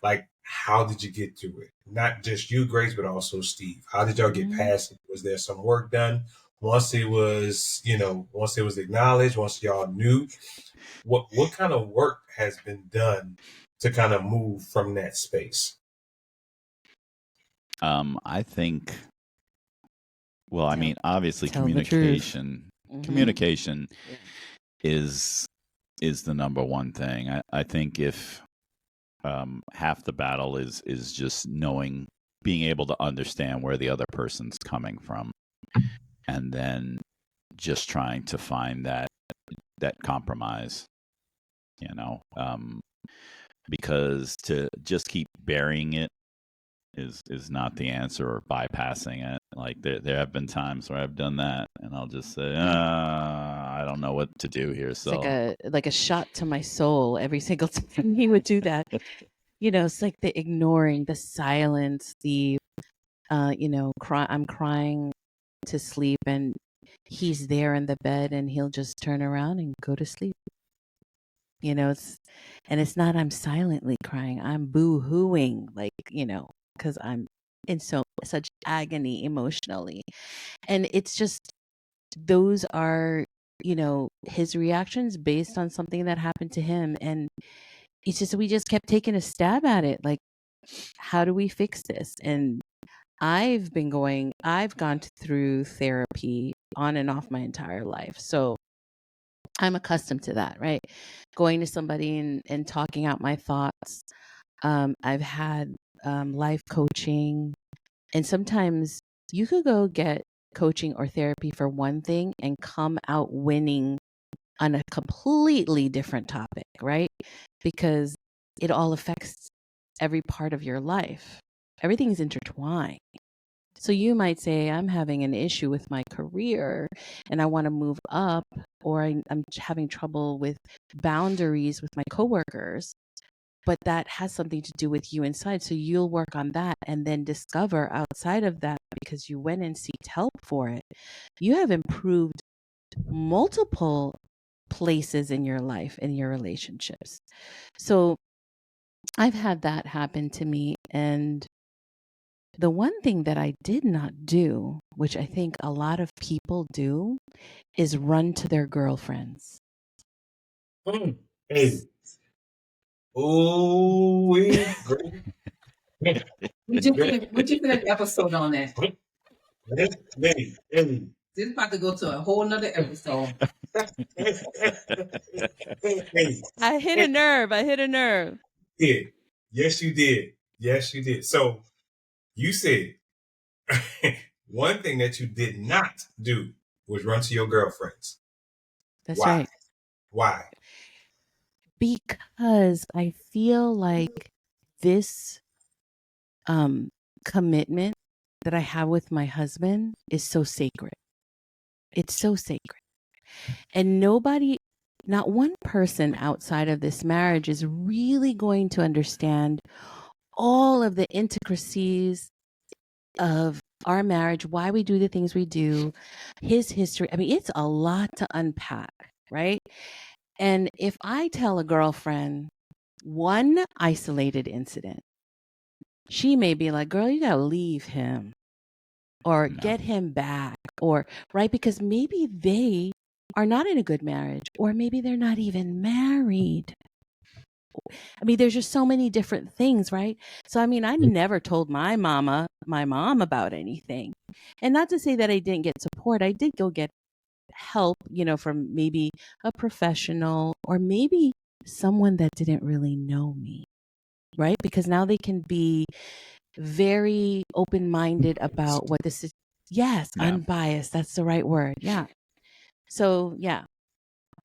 like, how did you get through it? Not just you, Grace, but also Steve. How did y'all get past it? Was there some work done once it was acknowledged, once y'all knew? What kind of work has been done to kind of move from that space? I think, well, I mean, obviously communication is the number one thing. I think if half the battle is just being able to understand where the other person's coming from, and then just trying to find that compromise, because to just keep burying it is not the answer, or bypassing it. Like there have been times where I've done that, and I'll just say, I don't know what to do here. It's So like a shot to my soul every single time he would do that. It's like the ignoring, the silence, the I'm crying to sleep, and he's there in the bed, and he'll just turn around and go to sleep. It's not I'm silently crying. I'm boo-hooing, like, because I'm. And so such agony emotionally. And it's just, those are, his reactions based on something that happened to him. And it's just, we just kept taking a stab at it. Like, how do we fix this? And I've gone through therapy on and off my entire life. So I'm accustomed to that, right? Going to somebody and talking out my thoughts. I've had life coaching. And sometimes you could go get coaching or therapy for one thing and come out winning on a completely different topic, right? Because it all affects every part of your life. Everything's intertwined. So you might say, I'm having an issue with my career and I want to move up, or I'm having trouble with boundaries with my coworkers, but that has something to do with you inside. So you'll work on that and then discover outside of that, because you went and sought help for it, you have improved multiple places in your life, in your relationships. So I've had that happen to me. And the one thing that I did not do, which I think a lot of people do, is run to their girlfriends. Hey. Oh, we great. We just did an episode on that. Hey. This is about to go to a whole nother episode. I hit a nerve. Yeah. Yes, you did. So you said one thing that you did not do was run to your girlfriends. That's Why? right. Why? Because I feel like this commitment that I have with my husband is so sacred. It's so sacred. And not one person outside of this marriage is really going to understand all of the intricacies of our marriage, why we do the things we do, his history. I mean, it's a lot to unpack, right? And if I tell a girlfriend one isolated incident, she may be like, girl, you got to leave him or get him back, or, right? Because maybe they are not in a good marriage, or maybe they're not even married. I mean, there's just so many different things, right? So, I mean, I never told my mom about anything. And not to say that I didn't get support. I did go get help, from maybe a professional or maybe someone that didn't really know me, right? Because now they can be very open-minded about what this is. Yes, unbiased. That's the right word. Yeah. So, yeah.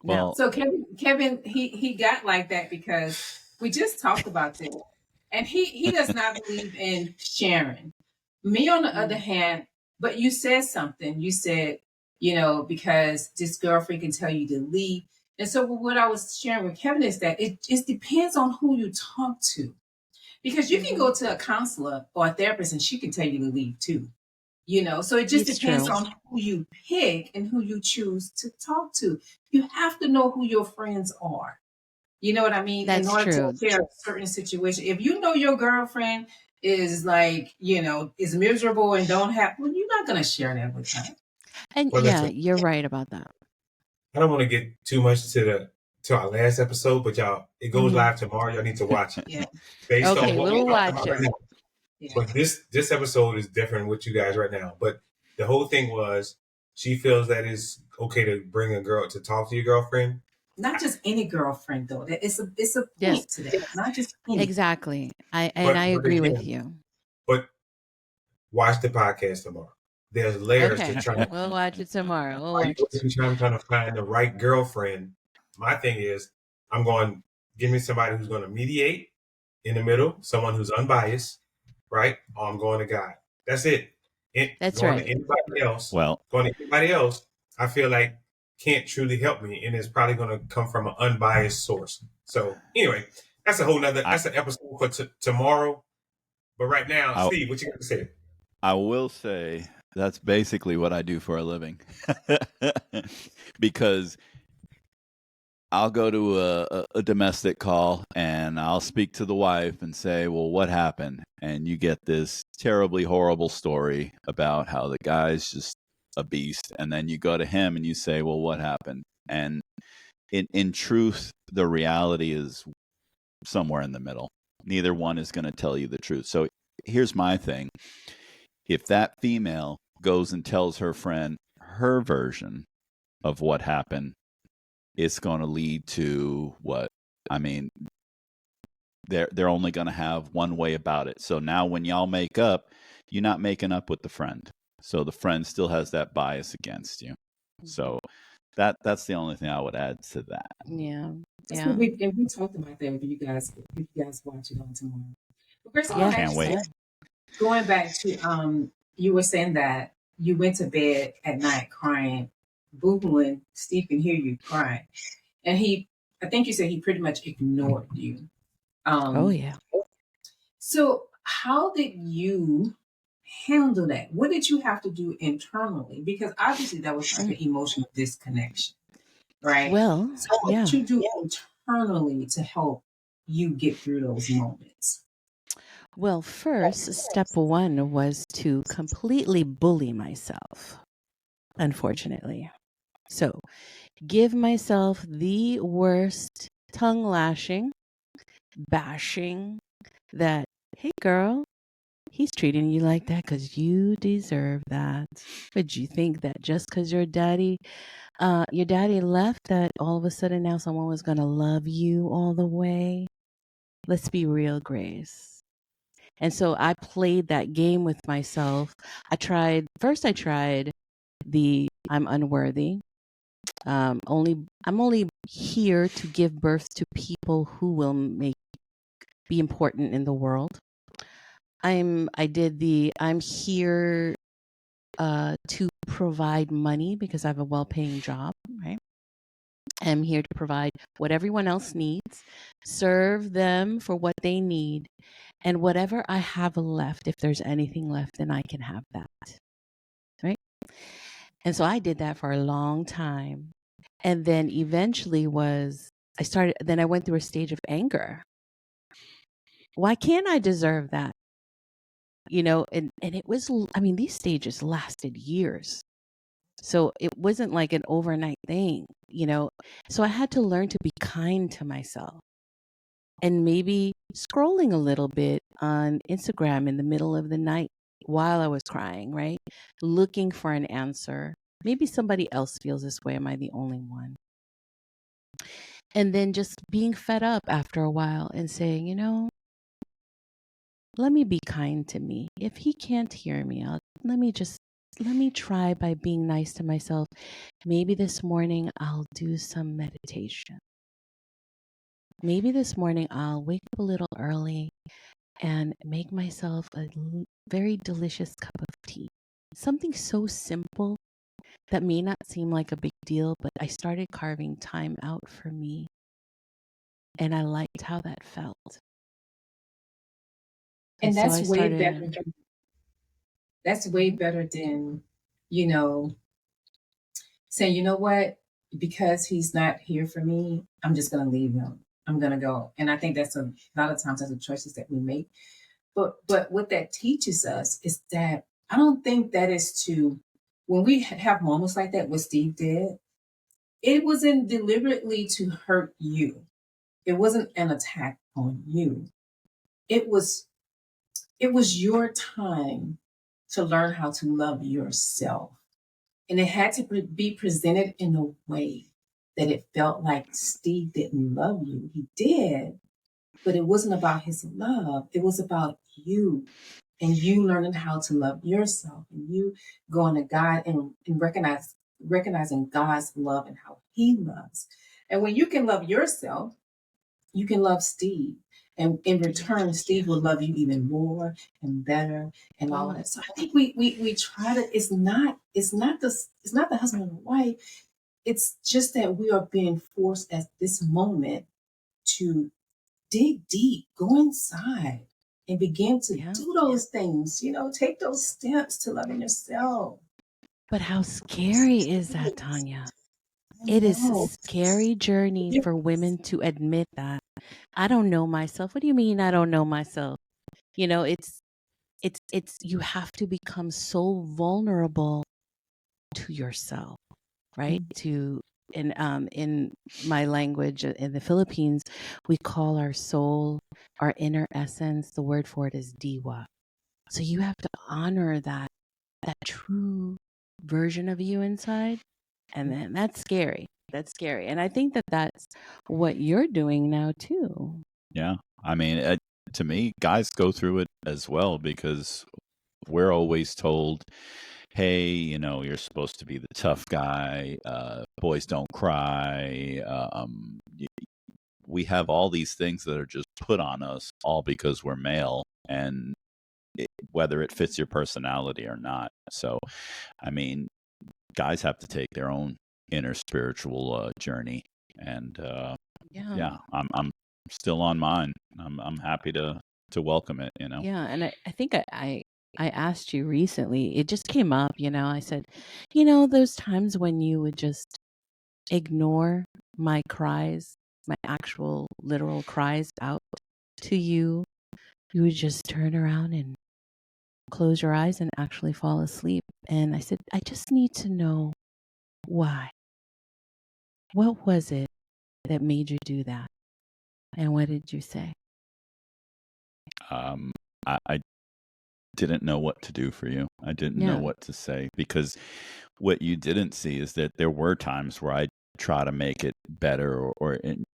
Well, So Kevin, he got like that because we just talked about this, and he does not believe in sharing. Me, on the other hand, but you said something. You said, because this girlfriend can tell you to leave. And so what I was sharing with Kevin is that it just depends on who you talk to, because you can go to a counselor or a therapist and she can tell you to leave too. So it just depends on who you pick and who you choose to talk to. You have to know who your friends are. You know what I mean? That's in order true. to share a certain situation. If you know your girlfriend is like, is miserable and don't have, well, you're not going to share that with her. And listen, you're right about that. I don't want to get too much to our last episode, but y'all, it goes live tomorrow. Y'all need to watch it. Yeah. Based Okay, on what we'll we're talking watch about right it. now. Yeah. But this episode is different with you guys right now. But the whole thing was, she feels that it's okay to bring a girl to talk to your girlfriend. Not just any girlfriend though. It's a point to that. Not just any. Exactly. I agree with you. But watch the podcast tomorrow. There's layers to try. We'll watch it tomorrow. I'm trying to find the right girlfriend. My thing is, I'm going, give me somebody who's going to mediate in the middle, someone who's unbiased, right? Or I'm going to God. That's it. That's going right. to anybody else, well, going to anybody else, I feel like can't truly help me, and it's probably going to come from an unbiased source. So anyway, that's an episode for tomorrow. But right now, Steve, what you got to say? I will say that's basically what I do for a living. Because I'll go to a domestic call and I'll speak to the wife and say, well, what happened? And you get this terribly horrible story about how the guy's just a beast. And then you go to him and you say, well, what happened? And in truth, the reality is somewhere in the middle. Neither one is going to tell you the truth. So here's my thing. If that female goes and tells her friend her version of what happened, it's going to lead to what? I mean, they're only going to have one way about it. So now when y'all make up, you're not making up with the friend. So the friend still has that bias against you. So that's the only thing I would add to that. Yeah. That's Yeah. what we talked about that. If you guys watch it on tomorrow. But first, Yeah. Can't wait. Going back to you were saying that you went to bed at night crying, boo-hooing. Steve can hear you crying, and I think you said he pretty much ignored you. Oh, yeah. So how did you handle that? What did you have to do internally? Because obviously that was like an emotional disconnection, right? Well, So what yeah. did you do internally to help you get through those moments? Well, first, step one was to completely bully myself, unfortunately. So, give myself the worst tongue lashing, bashing that, hey, girl, he's treating you like that because you deserve that. But you think that just because your daddy left, that all of a sudden now someone was going to love you all the way? Let's be real, Grace. And so I played that game with myself. First I tried the I'm unworthy. I'm only here to give birth to people who will be important in the world. I'm here to provide money because I have a well-paying job, right? I'm here to provide what everyone else needs, serve them for what they need, and whatever I have left, if there's anything left, then I can have that, right? And so I did that for a long time. And then eventually I went through a stage of anger. Why can't I deserve that? And it was, these stages lasted years. So it wasn't like an overnight thing. So I had to learn to be kind to myself. And maybe scrolling a little bit on Instagram in the middle of the night while I was crying, right? Looking for an answer. Maybe somebody else feels this way. Am I the only one? And then just being fed up after a while and saying, let me be kind to me. If he can't hear me out, let me try by being nice to myself. Maybe this morning I'll do some meditation. Maybe this morning I'll wake up a little early and make myself a very delicious cup of tea. Something so simple that may not seem like a big deal, but I started carving time out for me. And I liked how that felt. And so that's I way started. better. That's way better than, saying, you know what, because he's not here for me, I'm just going to leave him. I'm going to go. And I think that's a lot of times that's the choices that we make. But what that teaches us is that I don't think that is when we have moments like that, what Steve did, it wasn't deliberately to hurt you. It wasn't an attack on you. It was your time to learn how to love yourself. And it had to be presented in a way that it felt like Steve didn't love you. He did, but it wasn't about his love. It was about you and you learning how to love yourself and you going to God and recognizing God's love and how he loves. And when you can love yourself, you can love Steve. And in return, Steve will love you even more and better and all of that. So I think we try to, it's not the husband and wife. It's just that we are being forced at this moment to dig deep, go inside and begin to do those things, take those steps to loving yourself. But how scary is that, Tanya? It is a know. scary journey Yeah. for women to admit that. I don't know myself. What do you mean I don't know myself? You know, it's you have to become so vulnerable to yourself, right? To in my language in the Philippines, we call our soul, our inner essence, the word for it is diwa. So you have to honor that true version of you inside, and then that's scary. That's scary. And I think that that's what you're doing now too. Yeah. I mean, to me, guys go through it as well because we're always told, hey, you're supposed to be the tough guy. Boys don't cry. We have all these things that are just put on us all because we're male, and whether it fits your personality or not. So, I mean, guys have to take their own inner spiritual journey, and Yeah. yeah, I'm still on mine. I'm happy to welcome it. Yeah. And I think I asked you recently, it just came up, I said, those times when you would just ignore my cries, my actual literal cries out to you, you would just turn around and close your eyes and actually fall asleep. And I said, I just need to know why. What was it that made you do that? And what did you say? I didn't know what to do for you. I didn't know Yeah. what to say because what you didn't see is that there were times where I try to make it better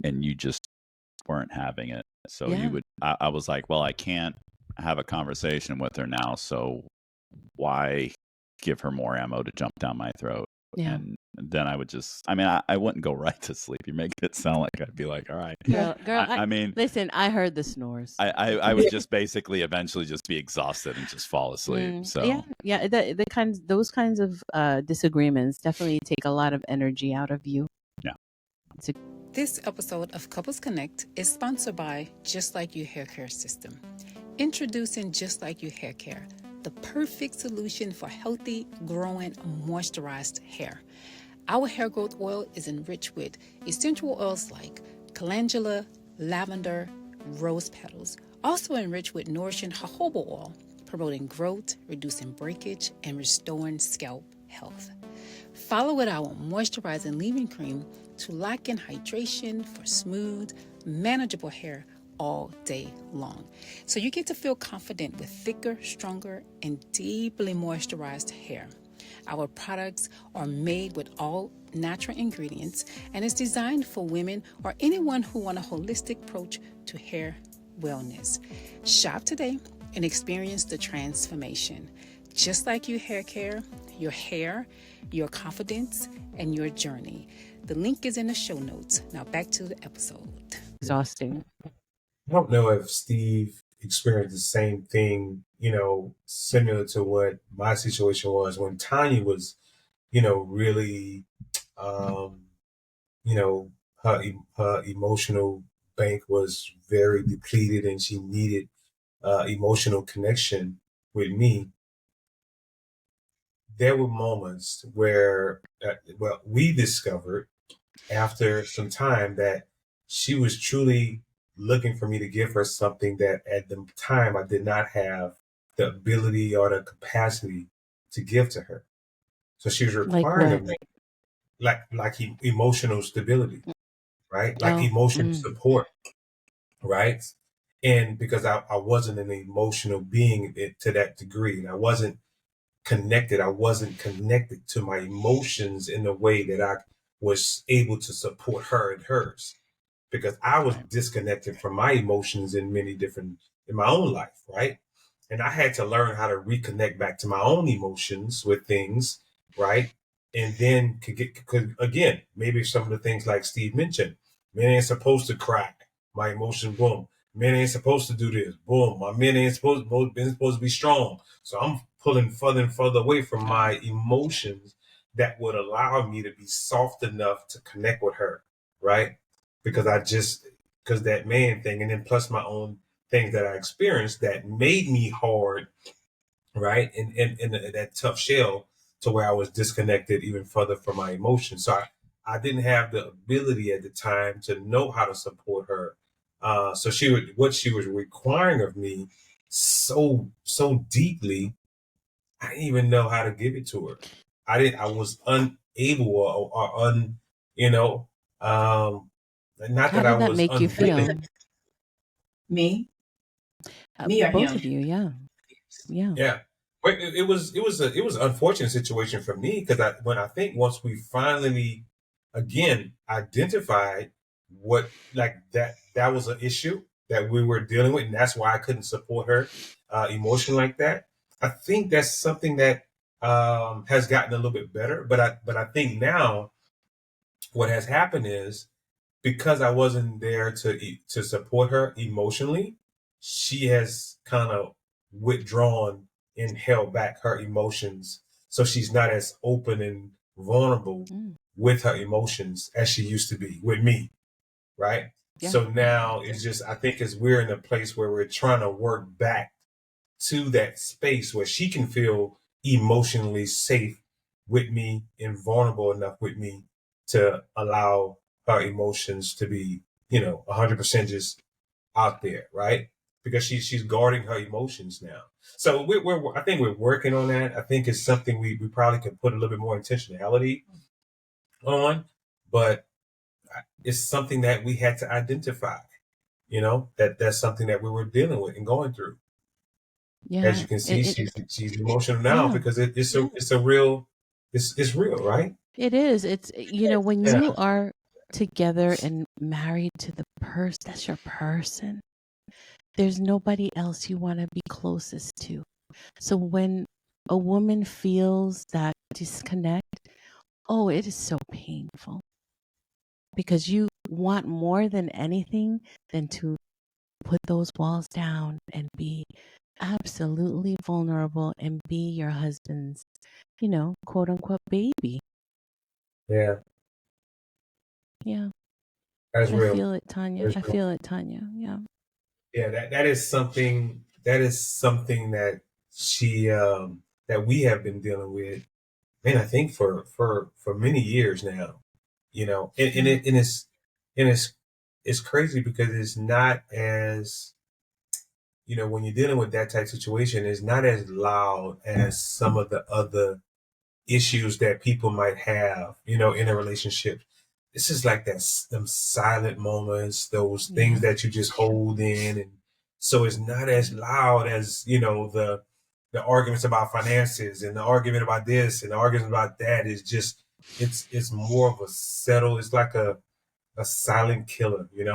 and you just weren't having it. So Yeah. I was like, well, I can't have a conversation with her now. So why give her more ammo to jump down my throat? Yeah. And then I would I wouldn't go right to sleep. You make it sound like I'd be like, all right. Girl, I mean, listen, I heard the snores. I would just basically eventually just be exhausted and just fall asleep. So yeah, those kinds of disagreements definitely take a lot of energy out of you. Yeah. This episode of Couples Connect is sponsored by Just Like You Hair Care System. Introducing Just Like You Hair Care, the perfect solution for healthy, growing, moisturized hair. Our hair growth oil is enriched with essential oils like calendula, lavender, rose petals, also enriched with nourishing jojoba oil, promoting growth, reducing breakage, and restoring scalp health. Follow with our moisturizing leave-in cream to lock in hydration for smooth, manageable hair all day long. So you get to feel confident with thicker, stronger, and deeply moisturized hair. Our products are made with all natural ingredients and is designed for women or anyone who want a holistic approach to hair wellness. Shop today and experience the transformation. Just Like You Hair Care, your hair, your confidence, and your journey. The link is in the show notes. Now back to the episode. Exhausting. I don't know if Steve experienced the same thing, similar to what my situation was when Tanya was, really, her emotional bank was very depleted and she needed emotional connection with me. There were moments where, we discovered after some time that she was truly looking for me to give her something that at the time I did not have the ability or the capacity to give to her. So she was Like requiring what? of me, like emotional stability, right? Like Oh, emotional support, right? And because I wasn't an emotional being to that degree, and I wasn't connected to my emotions in the way that I was able to support her and hers, because I was right. disconnected from my emotions in my own life, right? And I had to learn how to reconnect back to my own emotions with things, right? And then could again, maybe some of the things like Steve mentioned, men ain't supposed to cry. My emotion, boom. Men ain't supposed to do this, boom. My men ain't supposed to be strong. So I'm pulling further and further away from my emotions that would allow me to be soft enough to connect with her, right? Because that man thing, and then plus my own things that I experienced that made me hard, right? And that tough shell to where I was disconnected even further from my emotions. So I didn't have the ability at the time to know how to support her. So what she was requiring of me so deeply, I didn't even know how to give it to her. I was unable or you know, um, not How that I did that was make you unwilling. feel? Me? Me or Both him? of you, yeah. Yeah. Yeah. But it was an unfortunate situation for me because I think once we finally again identified what like that was an issue that we were dealing with, and that's why I couldn't support her emotionally like that. I think that's something that has gotten a little bit better. But I think now what has happened is because I wasn't there to support her emotionally, she has kind of withdrawn and held back her emotions, so she's not as open and vulnerable Mm, with her emotions as she used to be with me, right? yeah. So now it's just I think as we're in a place where we're trying to work back to that space where she can feel emotionally safe with me and vulnerable enough with me to allow her emotions to be, 100% just out there, right? Because she's guarding her emotions now. So I think we're working on that. I think it's something we probably can put a little bit more intentionality on, but it's something that we had to identify. That's something that we were dealing with and going through. As Yeah. you can see, she's emotional now Yeah. because it's a real it's real, right? It is. It's, when Yeah, you are together and married to the person, that's your person. There's nobody else you want to be closest to. So when a woman feels that disconnect, oh, it is so painful because you want more than anything than to put those walls down and be absolutely vulnerable and be your husband's, quote unquote baby. yeah, Yeah. that's I real. feel it, Tanya. That's I real. feel it, Tanya. Yeah. Yeah, that is something that she that we have been dealing with, man, I think for many years now. And Yeah. it's crazy because it's not as when you're dealing with that type of situation, it's not as loud as some of the other issues that people might have, in a relationship. This is like them silent moments, those things Yeah. that you just hold in, and so it's not as loud as the arguments about finances and the argument about this and the argument about that. Is just it's more of a settle. It's like a silent killer, It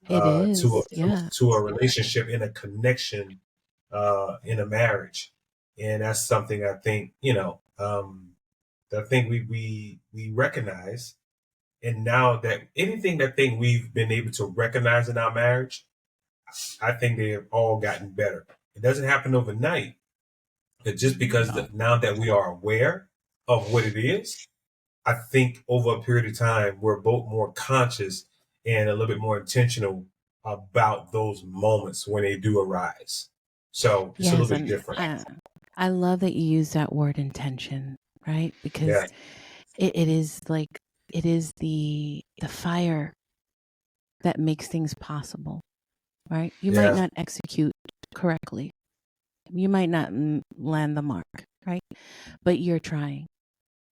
to is. Yeah. a relationship in a connection, in a marriage, and that's something I think I think we recognize, and now that anything that thing we've been able to recognize in our marriage, I think they have all gotten better. It doesn't happen overnight, but just because No. now that we are aware of what it is, I think over a period of time we're both more conscious and a little bit more intentional about those moments when they do arise. So it's a little Yes. bit And different. I love that you use that word intention, right? Yeah, Because it is like, it is the fire that makes things possible, right? You might yeah, not execute correctly. You might not land the mark, right? But you're trying.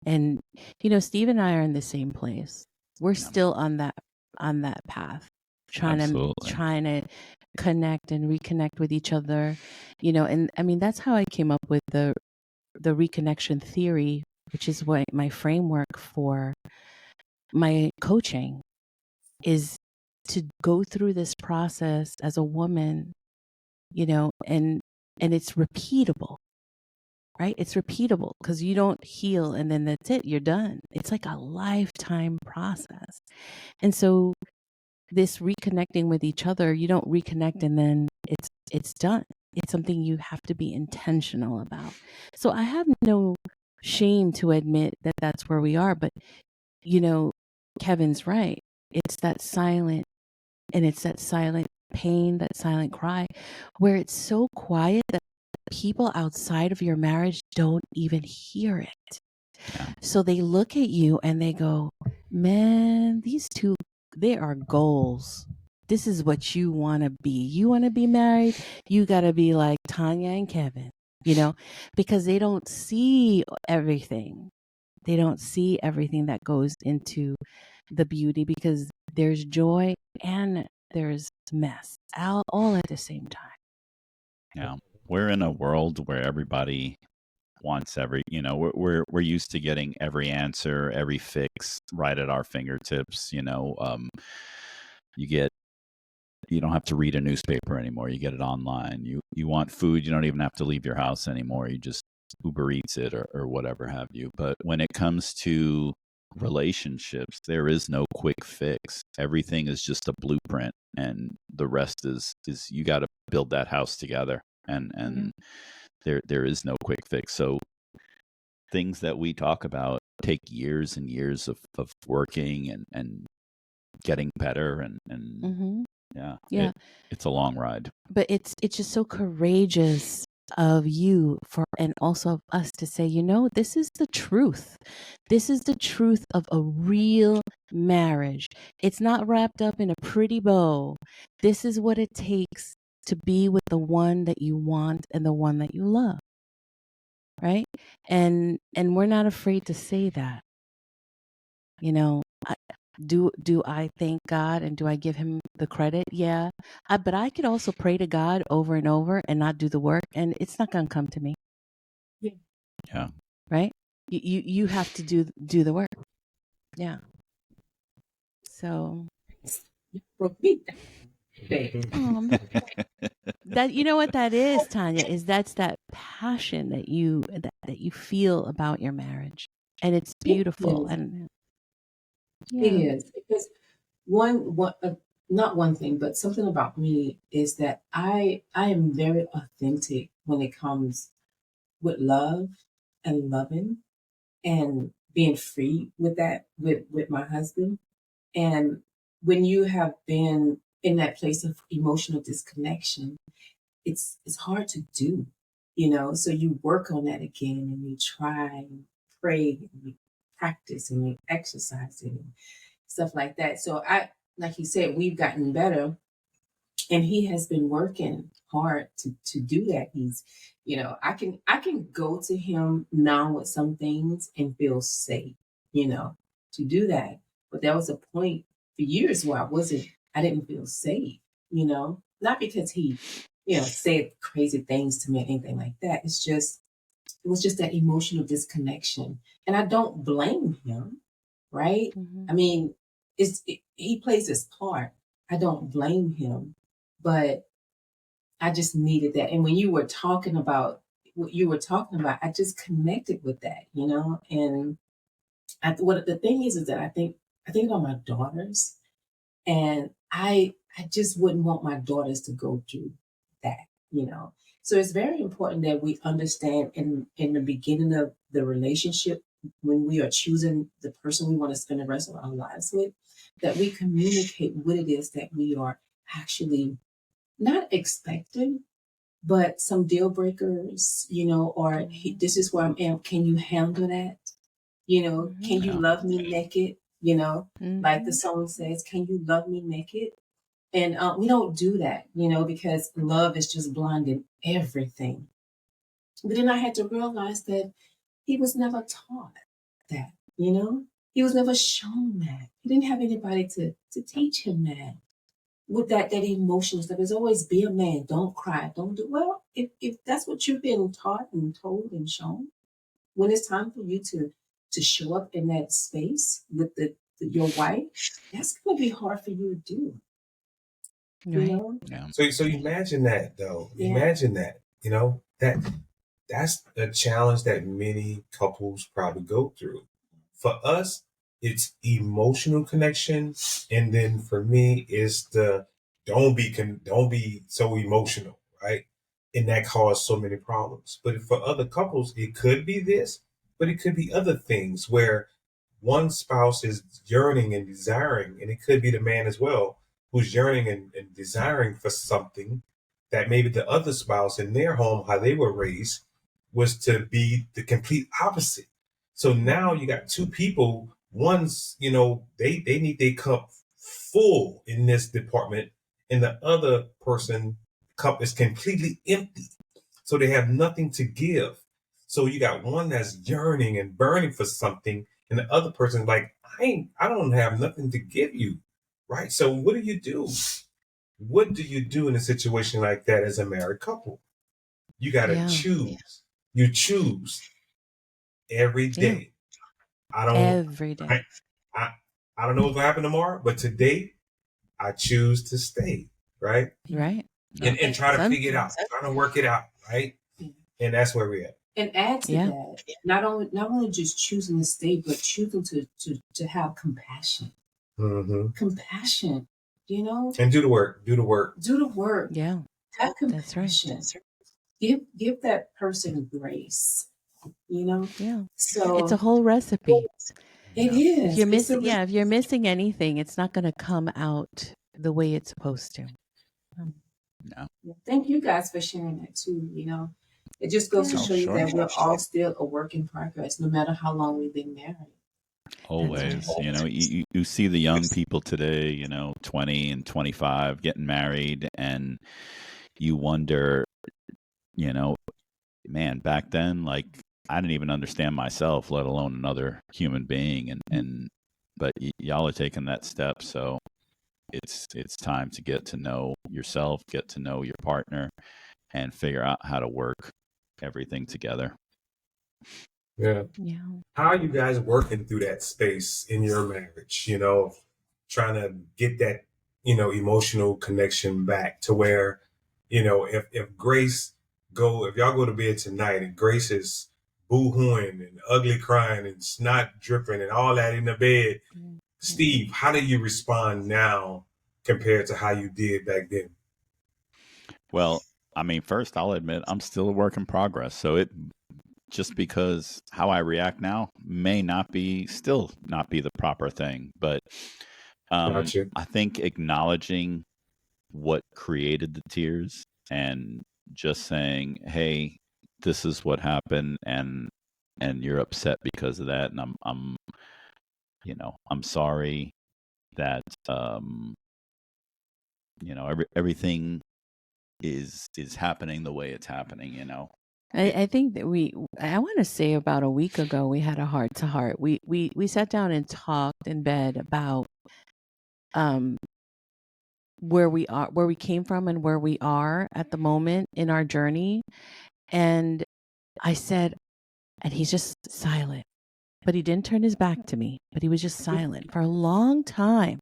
And Steve and I are in the same place. We're Yeah. still on that path, Absolutely. trying to connect and reconnect with each other, and I mean that's how I came up with the reconnection theory, which is what my framework for my coaching is, to go through this process as a woman, and it's repeatable, right? It's repeatable because you don't heal and then that's it, you're done. It's like a lifetime process. And so this reconnecting with each other, you don't reconnect and then it's done. It's something you have to be intentional about. So I have no shame to admit that that's where we are, but Kevin's right. It's that silent, and it's that silent pain, that silent cry, where it's so quiet that people outside of your marriage don't even hear it. Yeah. So they look at you and they go, man, these two, they are goals. This is what you want to be. You want to be married, you got to be like Tanya and Kevin, because they don't see everything. They don't see everything that goes into the beauty, because there's joy and there's mess all at the same time. Yeah. We're in a world where everybody wants we're used to getting every answer, every fix right at our fingertips. You don't have to read a newspaper anymore. You get it online. You want food, you don't even have to leave your house anymore. You just Uber Eats it or whatever have you. But when it comes to relationships, there is no quick fix. Everything is just a blueprint, and the rest is you got to build that house together. And there is no quick fix. So things that we talk about take years and years of working and getting better and Yeah. it's a long ride. But it's just so courageous of you and also of us to say, this is the truth. This is the truth of a real marriage. It's not wrapped up in a pretty bow. This is what it takes to be with the one that you want and the one that you love. Right? And we're not afraid to say that. Do I thank God and do I give him the credit? Yeah. But I could also pray to God over and over and not do the work, and it's not going to come to me. Yeah. Right? You have to do the work. Yeah. So that, what that is, Tanya, is that's that passion that you feel about your marriage, and it's beautiful. And it is, because not one thing, but something about me is that I am very authentic when it comes with love and loving and being free with that with my husband. And when you have been in that place of emotional disconnection, it's hard to do, so you work on that again, and you try and pray and you practice and you exercise it and stuff like that. So like you said, we've gotten better, and he has been working hard to do that. He's, I can go to him now with some things and feel safe, to do that. But there was a point for years where I didn't feel safe, not because he, said crazy things to me or anything like that. It was just that emotional disconnection. And I don't blame him, right? I mean, he plays his part. I don't blame him, but I just needed that. And when you were talking about what you were talking about, I just connected with that, And what the thing is that I think about my daughters, and I just wouldn't want my daughters to go through that. So it's very important that we understand in the beginning of the relationship, when we are choosing the person we want to spend the rest of our lives with, that we communicate what it is that we are actually not expecting, but some deal breakers, or this is where I am. Can you handle that? Can you love me naked? Like the song says, can you love me naked? And we don't do that, because love is just blinding everything. But then I had to realize that he was never taught that, he was never shown that. He didn't have anybody to teach him that. With that emotional stuff, is always be a man, don't cry, don't do well. If that's what you've been taught and told and shown, when it's time for you to show up in that space with your wife, that's going to be hard for you to do. Right. Yeah. So imagine that, though. Yeah. Imagine that. That's a challenge that many couples probably go through. For us, it's emotional connection, and then for me, it's the don't be so emotional, right? And that caused so many problems. But for other couples, it could be this, but it could be other things where one spouse is yearning and desiring, and it could be the man as well who's yearning and desiring for something that maybe the other spouse in their home, how they were raised, was to be the complete opposite. So now you got two people. One's, they need their cup full in this department, and the other person cup is completely empty. So they have nothing to give. So you got one that's yearning and burning for something, and the other person's like, I don't have nothing to give you. Right? So what do you do? What do you do in a situation like that as a married couple? You got to choose. You choose every day. Every day. I don't know what's gonna happen tomorrow, but today I choose to stay, right? Right. And try to figure it out, trying to work it out, right? And that's where we're at. And add to that, not only just choosing to stay, but choosing to have compassion. Mm-hmm. Compassion, and do the work. Do the work. Yeah, have compassion. That's right. Give that person grace. Yeah. So it's a whole recipe. It is. If you're missing anything, it's not going to come out the way it's supposed to. No. Thank you guys for sharing that too. It just goes to show you that we're all still a work in progress, no matter how long we've been married. Always, you see the young people today, 20 and 25 getting married, and you wonder, man, back then, like, I didn't even understand myself, let alone another human being. But y'all are taking that step. So it's time to get to know yourself, get to know your partner, and figure out how to work everything together. Yeah. How are you guys working through that space in your marriage? Trying to get that, emotional connection back to where, if Grace if y'all go to bed tonight and Grace is boo-hooing and ugly crying and snot dripping and all that in the bed, Steve, how do you respond now compared to how you did back then? Well, I mean, first I'll admit I'm still a work in progress. So just because how I react now may not be the proper thing, but Gotcha. I think acknowledging what created the tears and just saying, "Hey, this is what happened, and you're upset because of that, and I'm sorry that everything is happening the way it's happening." I think that I want to say about a week ago, we had a heart to heart. We sat down and talked in bed about where we came from and where we are at the moment in our journey. And I said, and he's just silent, but he didn't turn his back to me, but he was just silent for a long time.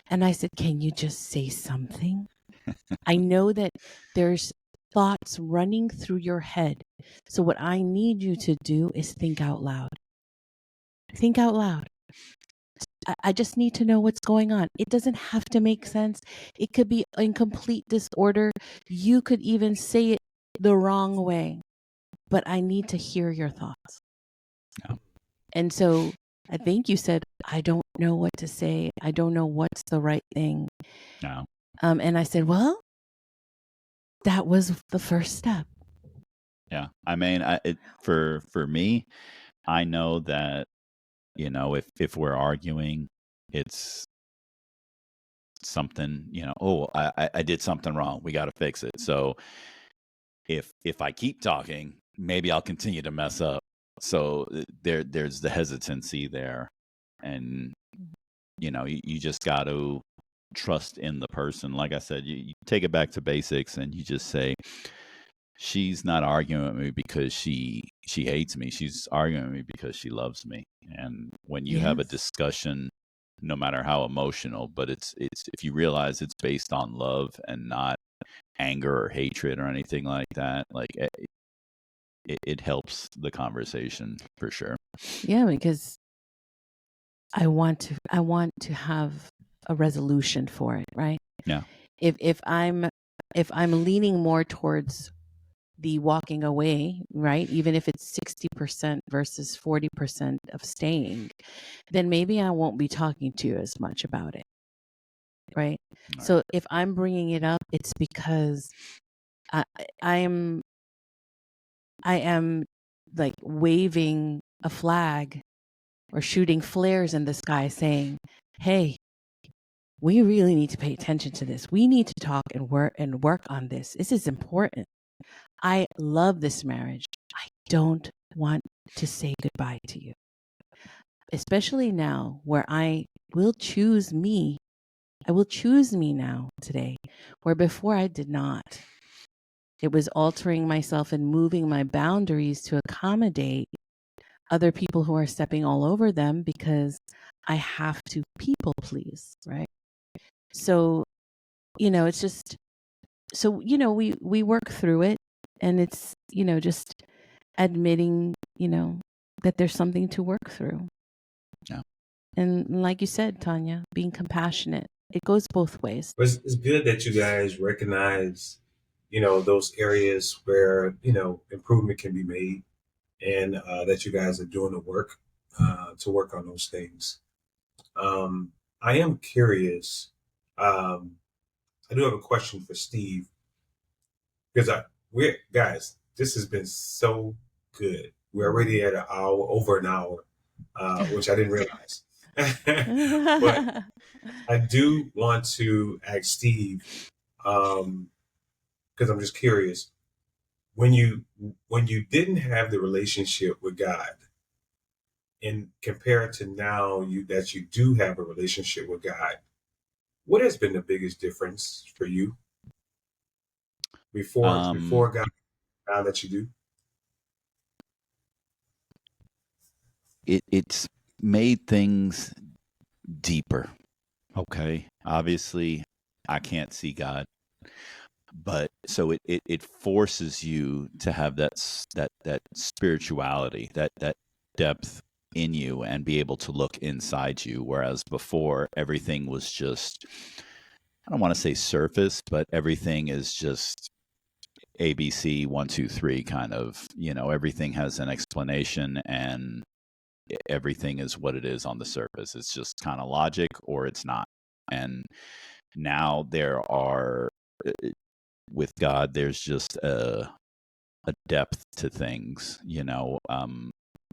And I said, can you just say something? I know that there's thoughts running through your head. So what I need you to do is think out loud. Think out loud. I just need to know what's going on. It doesn't have to make sense. It could be in complete disorder. You could even say it the wrong way, but I need to hear your thoughts. Yeah. And so I think you said, I don't know what to say. I don't know what's the right thing. No. And I said, well, that was the first step. Yeah. I mean, for me, I know that, if we're arguing, it's something, I did something wrong. We got to fix it. So if I keep talking, maybe I'll continue to mess up. So there's the hesitancy there. And, you just got to trust in the person. Like I said, you take it back to basics and you just say, she's not arguing with me because she hates me. She's arguing with me because she loves me. And when you have a discussion, no matter how emotional, but it's if you realize it's based on love and not anger or hatred or anything like that, like it helps the conversation for sure. Yeah, because I want to have a resolution for it, right? Yeah. If I'm leaning more towards the walking away, right? Even if it's 60% versus 40% of staying, then maybe I won't be talking to you as much about it, right? So if I'm bringing it up, it's because I am like waving a flag or shooting flares in the sky saying, hey, we really need to pay attention to this. We need to talk and work on this. This is important. I love this marriage. I don't want to say goodbye to you. Especially now where I will choose me. I will choose me now today, where before I did not. It was altering myself and moving my boundaries to accommodate other people who are stepping all over them because I have to people please, right? So, it's just, so, we work through it, and it's, just admitting, that there's something to work through. Yeah. And like you said, Tanya, being compassionate, it goes both ways. But it's good that you guys recognize, those areas where, improvement can be made, and that you guys are doing the work to work on those things. I am curious. I do have a question for Steve, because we're guys, this has been so good. We're already at over an hour, which I didn't realize. But I do want to ask Steve, because I'm just curious. When you didn't have the relationship with God, and compared to now that you do have a relationship with God, what has been the biggest difference for you before God, now that you do? It's made things deeper. Okay. Obviously, I can't see God, but so it forces you to have that spirituality, that depth in you, and be able to look inside you. Whereas before, everything was just, I don't want to say surface, but everything is just ABC 1, 2, 3 kind of. Everything has an explanation, and everything is what it is on the surface. It's just kind of logic, or it's not. And now with God, there's just a depth to things.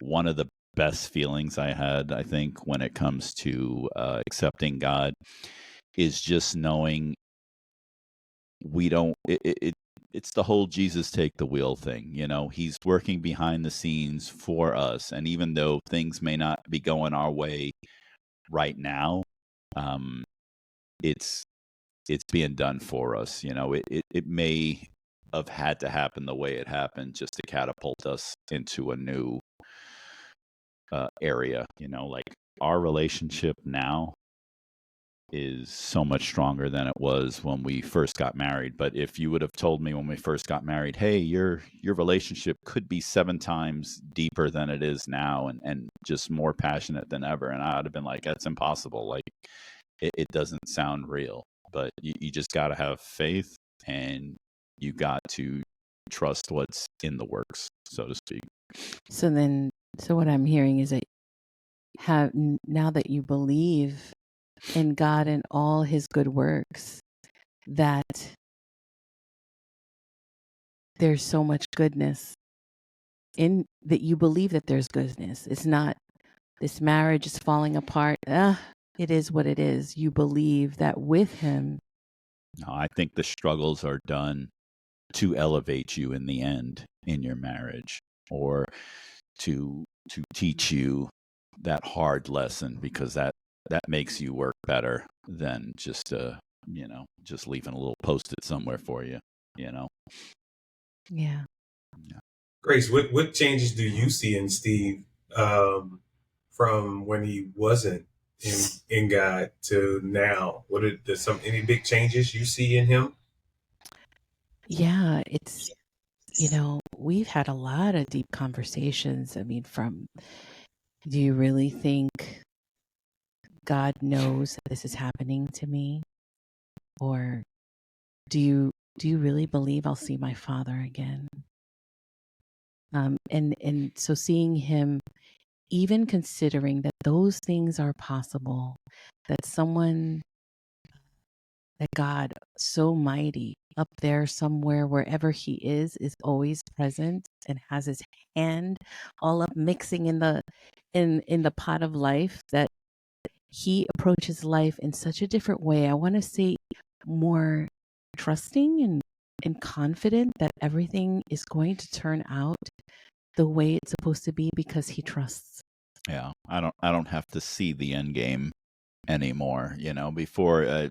One of the best feelings I had, I think, when it comes to accepting God, is just knowing we don't. It's the whole Jesus take the wheel thing. He's working behind the scenes for us, and even though things may not be going our way right now, it's being done for us. It may have had to happen the way it happened just to catapult us into a new area. Like our relationship now is so much stronger than it was when we first got married. But if you would have told me when we first got married, hey, your relationship could be 7 times deeper than it is now, and just more passionate than ever, and I would have been like, that's impossible. Like it doesn't sound real. But you just got to have faith, and you got to trust what's in the works, so to speak. So what I'm hearing is that now that you believe in God and all his good works, that there's so much goodness in that. You believe that there's goodness. It's not this marriage is falling apart. It is what it is. You believe that with him. No, I think the struggles are done to elevate you in the end in your marriage, or to teach you that hard lesson, because that makes you work better than just just leaving a little post-it somewhere for you. Yeah. Grace, what changes do you see in Steve, from when he wasn't in God to now? What are any big changes you see in him? Yeah, it's we've had a lot of deep conversations. I mean, do you really think God knows that this is happening to me? Or do you really believe I'll see my father again? And so seeing him, even considering that those things are possible, that God so mighty up there somewhere, wherever he is always present and has his hand all up mixing in the pot of life, that he approaches life in such a different way. I want to say more trusting and confident that everything is going to turn out the way it's supposed to be because he trusts. Yeah, I don't have to see the end game anymore. Before,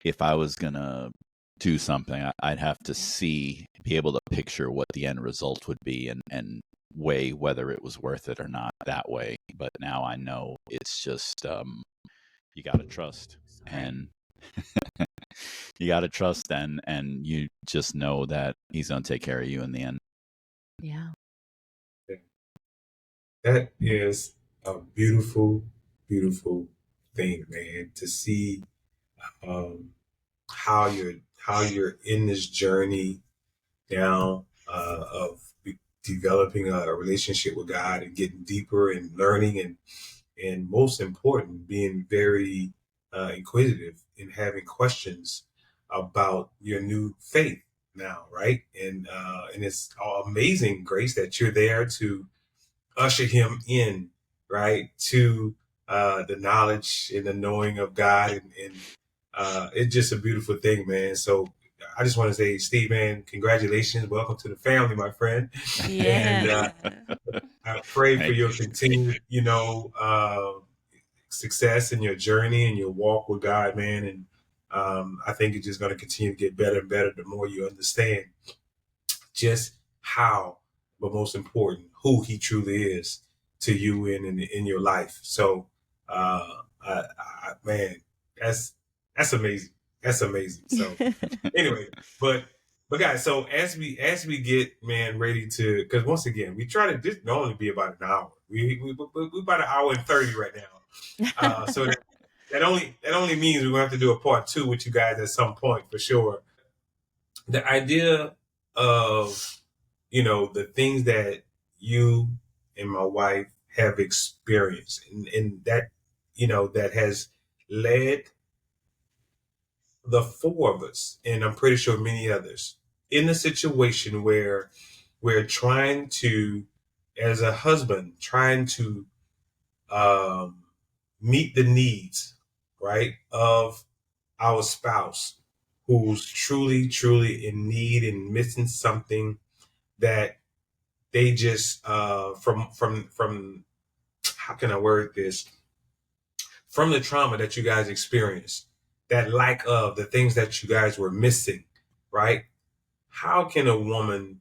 if I was gonna do something, I'd have to be able to picture what the end result would be, and weigh whether it was worth it or not that way. But now I know it's just you got to trust, and you got to trust, and you just know that he's gonna take care of you in the end. Yeah. That is a beautiful, beautiful thing, man, to see how you're in this journey now of developing a relationship with God and getting deeper and learning and most important, being very inquisitive and having questions about your new faith now, right? And it's amazing, Grace, that you're there to usher him in, right, to the knowledge and the knowing of God, and it's just a beautiful thing, man. So I just want to say, Steve, man, congratulations, welcome to the family, my friend. And Yeah. I pray for Thank your you. continued, success in your journey and your walk with God, man. And I think it's just going to continue to get better and better the more you understand just how, but most important, who he truly is to you in your life. So, man, that's amazing. That's amazing. So, anyway, but guys, so as we get, man, ready to, because once again, we try to just normally be about an hour. We about an hour and 30 right now. So that only means we're gonna have to do a part 2 with you guys at some point for sure. The idea of the things that you and my wife have experienced, and that that has led the four of us, and I'm pretty sure many others, in a situation where we're trying to, as a husband, trying to um, meet the needs, right, of our spouse who's truly, truly in need and missing something that they just from how can I word this, from the trauma that you guys experienced, that lack of the things that you guys were missing, right? How can a woman,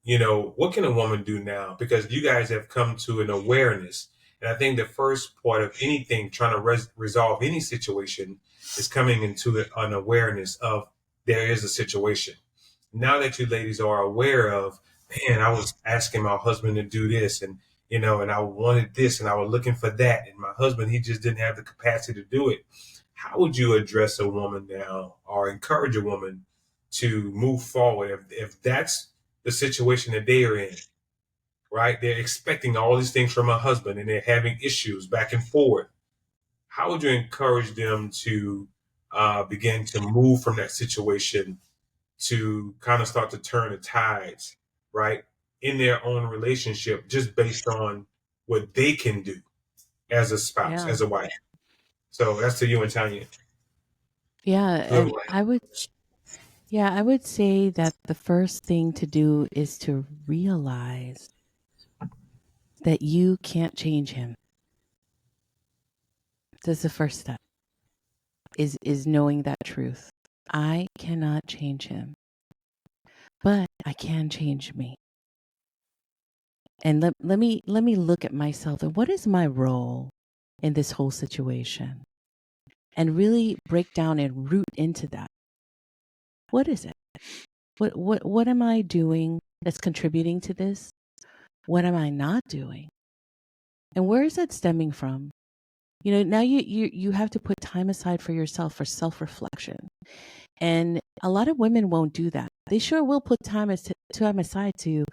what can a woman do now? Because you guys have come to an awareness. And I think the first part of anything trying to resolve any situation is coming into an awareness of there is a situation. Now that you ladies are aware of, man, I was asking my husband to do this, and and I wanted this and I was looking for that, and my husband, he just didn't have the capacity to do it. How would you address a woman now or encourage a woman to move forward if that's the situation that they are in, right? They're expecting all these things from a husband and they're having issues back and forth. How would you encourage them to begin to move from that situation to kind of start to turn the tides, right, in their own relationship, just based on what they can do as a spouse, Yeah. as a wife? So that's to you and Tanya. Yeah. And I would say that the first thing to do is to realize that you can't change him. That's the first step, is knowing that truth. I cannot change him, but I can change me. And let me look at myself and what is my role in this whole situation? And really break down and root into that. What is it? What am I doing that's contributing to this? What am I not doing? And where is that stemming from? Now you have to put time aside for yourself, for self-reflection. And a lot of women won't do that. They sure will put time aside to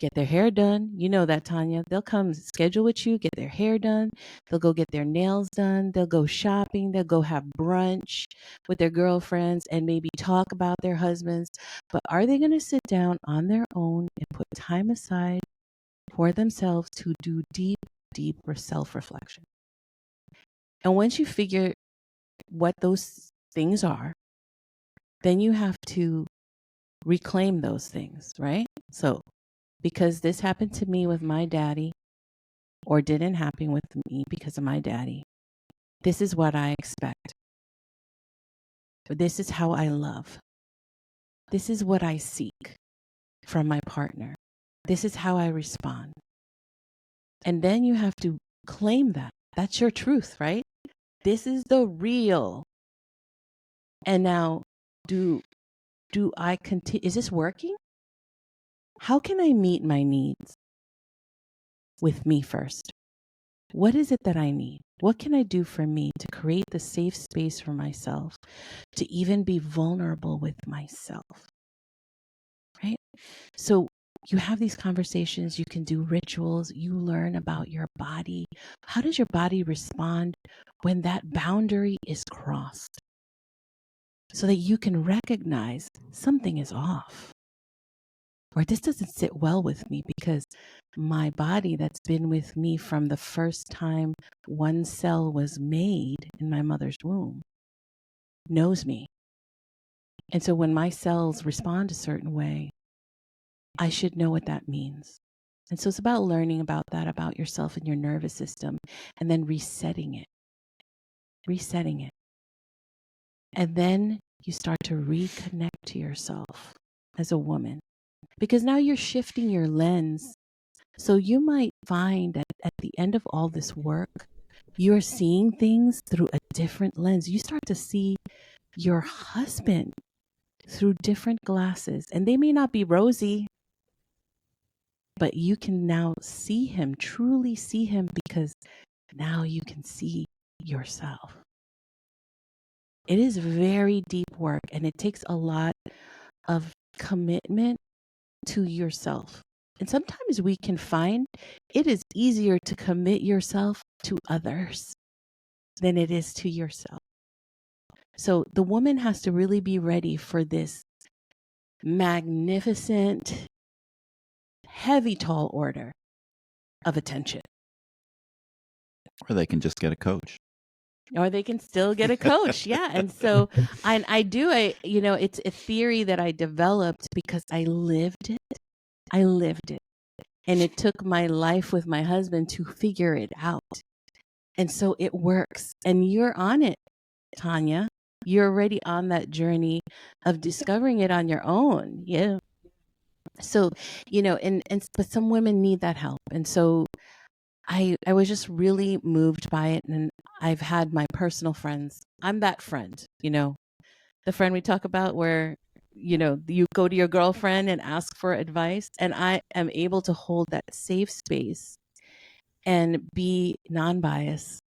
get their hair done. You know that, Tanya. They'll come schedule with you, get their hair done. They'll go get their nails done. They'll go shopping. They'll go have brunch with their girlfriends and maybe talk about their husbands. But are they going to sit down on their own and put time aside for themselves to do deep self-reflection? And once you figure what those things are, then you have to reclaim those things, right? So, because this happened to me with my daddy, or didn't happen with me because of my daddy, this is what I expect. This is how I love. This is what I seek from my partner. This is how I respond. And then you have to claim that. That's your truth, right? This is the real. And now, do I continue? Is this working? How can I meet my needs with me first? What is it that I need? What can I do for me to create the safe space for myself to even be vulnerable with myself? Right? So you have these conversations, you can do rituals, you learn about your body. How does your body respond when that boundary is crossed? So that you can recognize something is off. Or this doesn't sit well with me, because my body that's been with me from the first time one cell was made in my mother's womb knows me. And so when my cells respond a certain way, I should know what that means. And so it's about learning about that, about yourself and your nervous system, and then resetting it. And then you start to reconnect to yourself as a woman, because now you're shifting your lens. So you might find that at the end of all this work, you're seeing things through a different lens. You start to see your husband through different glasses, and they may not be rosy, but you can now see him, truly see him, because now you can see yourself. It is very deep work, and it takes a lot of commitment to yourself. And sometimes we can find it is easier to commit yourself to others than it is to yourself. So the woman has to really be ready for this magnificent, heavy, tall order of attention. Or they can just get a coach. Or they can still get a coach. Yeah. And so it's a theory that I developed because I lived it. And it took my life with my husband to figure it out. And so it works. And you're on it, Tanya. You're already on that journey of discovering it on your own. Yeah. So, but some women need that help. And so I was just really moved by it. And I've had my personal friends. I'm that friend, the friend we talk about where, you go to your girlfriend and ask for advice. And I am able to hold that safe space and be non-biased,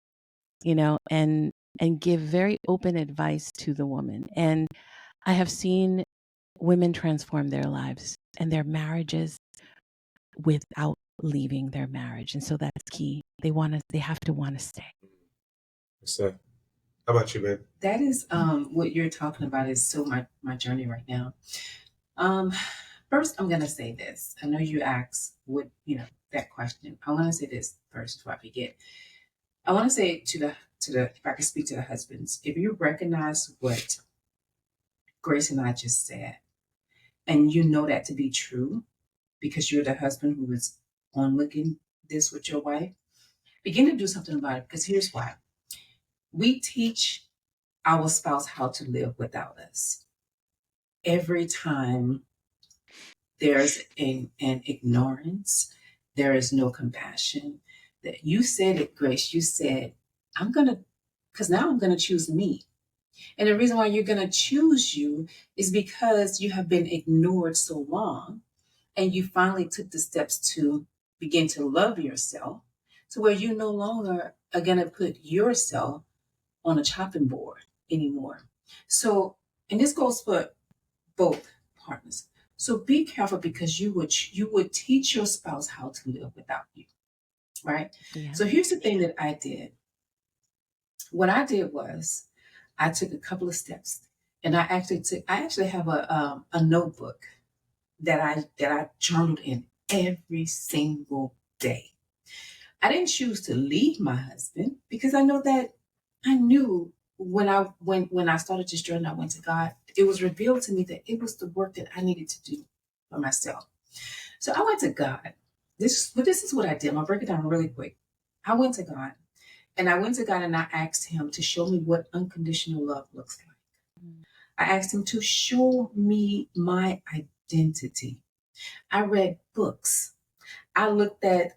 and give very open advice to the woman. And I have seen women transform their lives and their marriages without leaving their marriage. And so that's key. They have to want to stay. So, how about you, babe? That is what you're talking about is so my journey right now. First, I'm gonna say this. I know you asked that question. I want to say this first before I forget. I want to say to the if I could speak to the husbands, if you recognize what Grace and I just said, and you know that to be true because you're the husband who is onlooking this with your wife, begin to do something about it. Because here's why: we teach our spouse how to live without us. Every time there's an ignorance, there is no compassion. That you said it, Grace. You said, because now I'm gonna choose me. And the reason why you're gonna choose you is because you have been ignored so long, and you finally took the steps to begin to love yourself, to where you no longer are gonna put yourself on a chopping board anymore. So, and this goes for both partners. So be careful, because you would teach your spouse how to live without you, right? Yeah. So here's the thing that I did. What I did was I took a couple of steps, and I actually have a notebook that I journaled in every single day. I didn't choose to leave my husband, because I knew when I started this journey, I went to God. It was revealed to me that it was the work that I needed to do for myself. So I went to God. This is what I did. I'm gonna break it down really quick. I went to God, and I asked Him to show me what unconditional love looks like. I asked Him to show me my identity. I read books. I looked at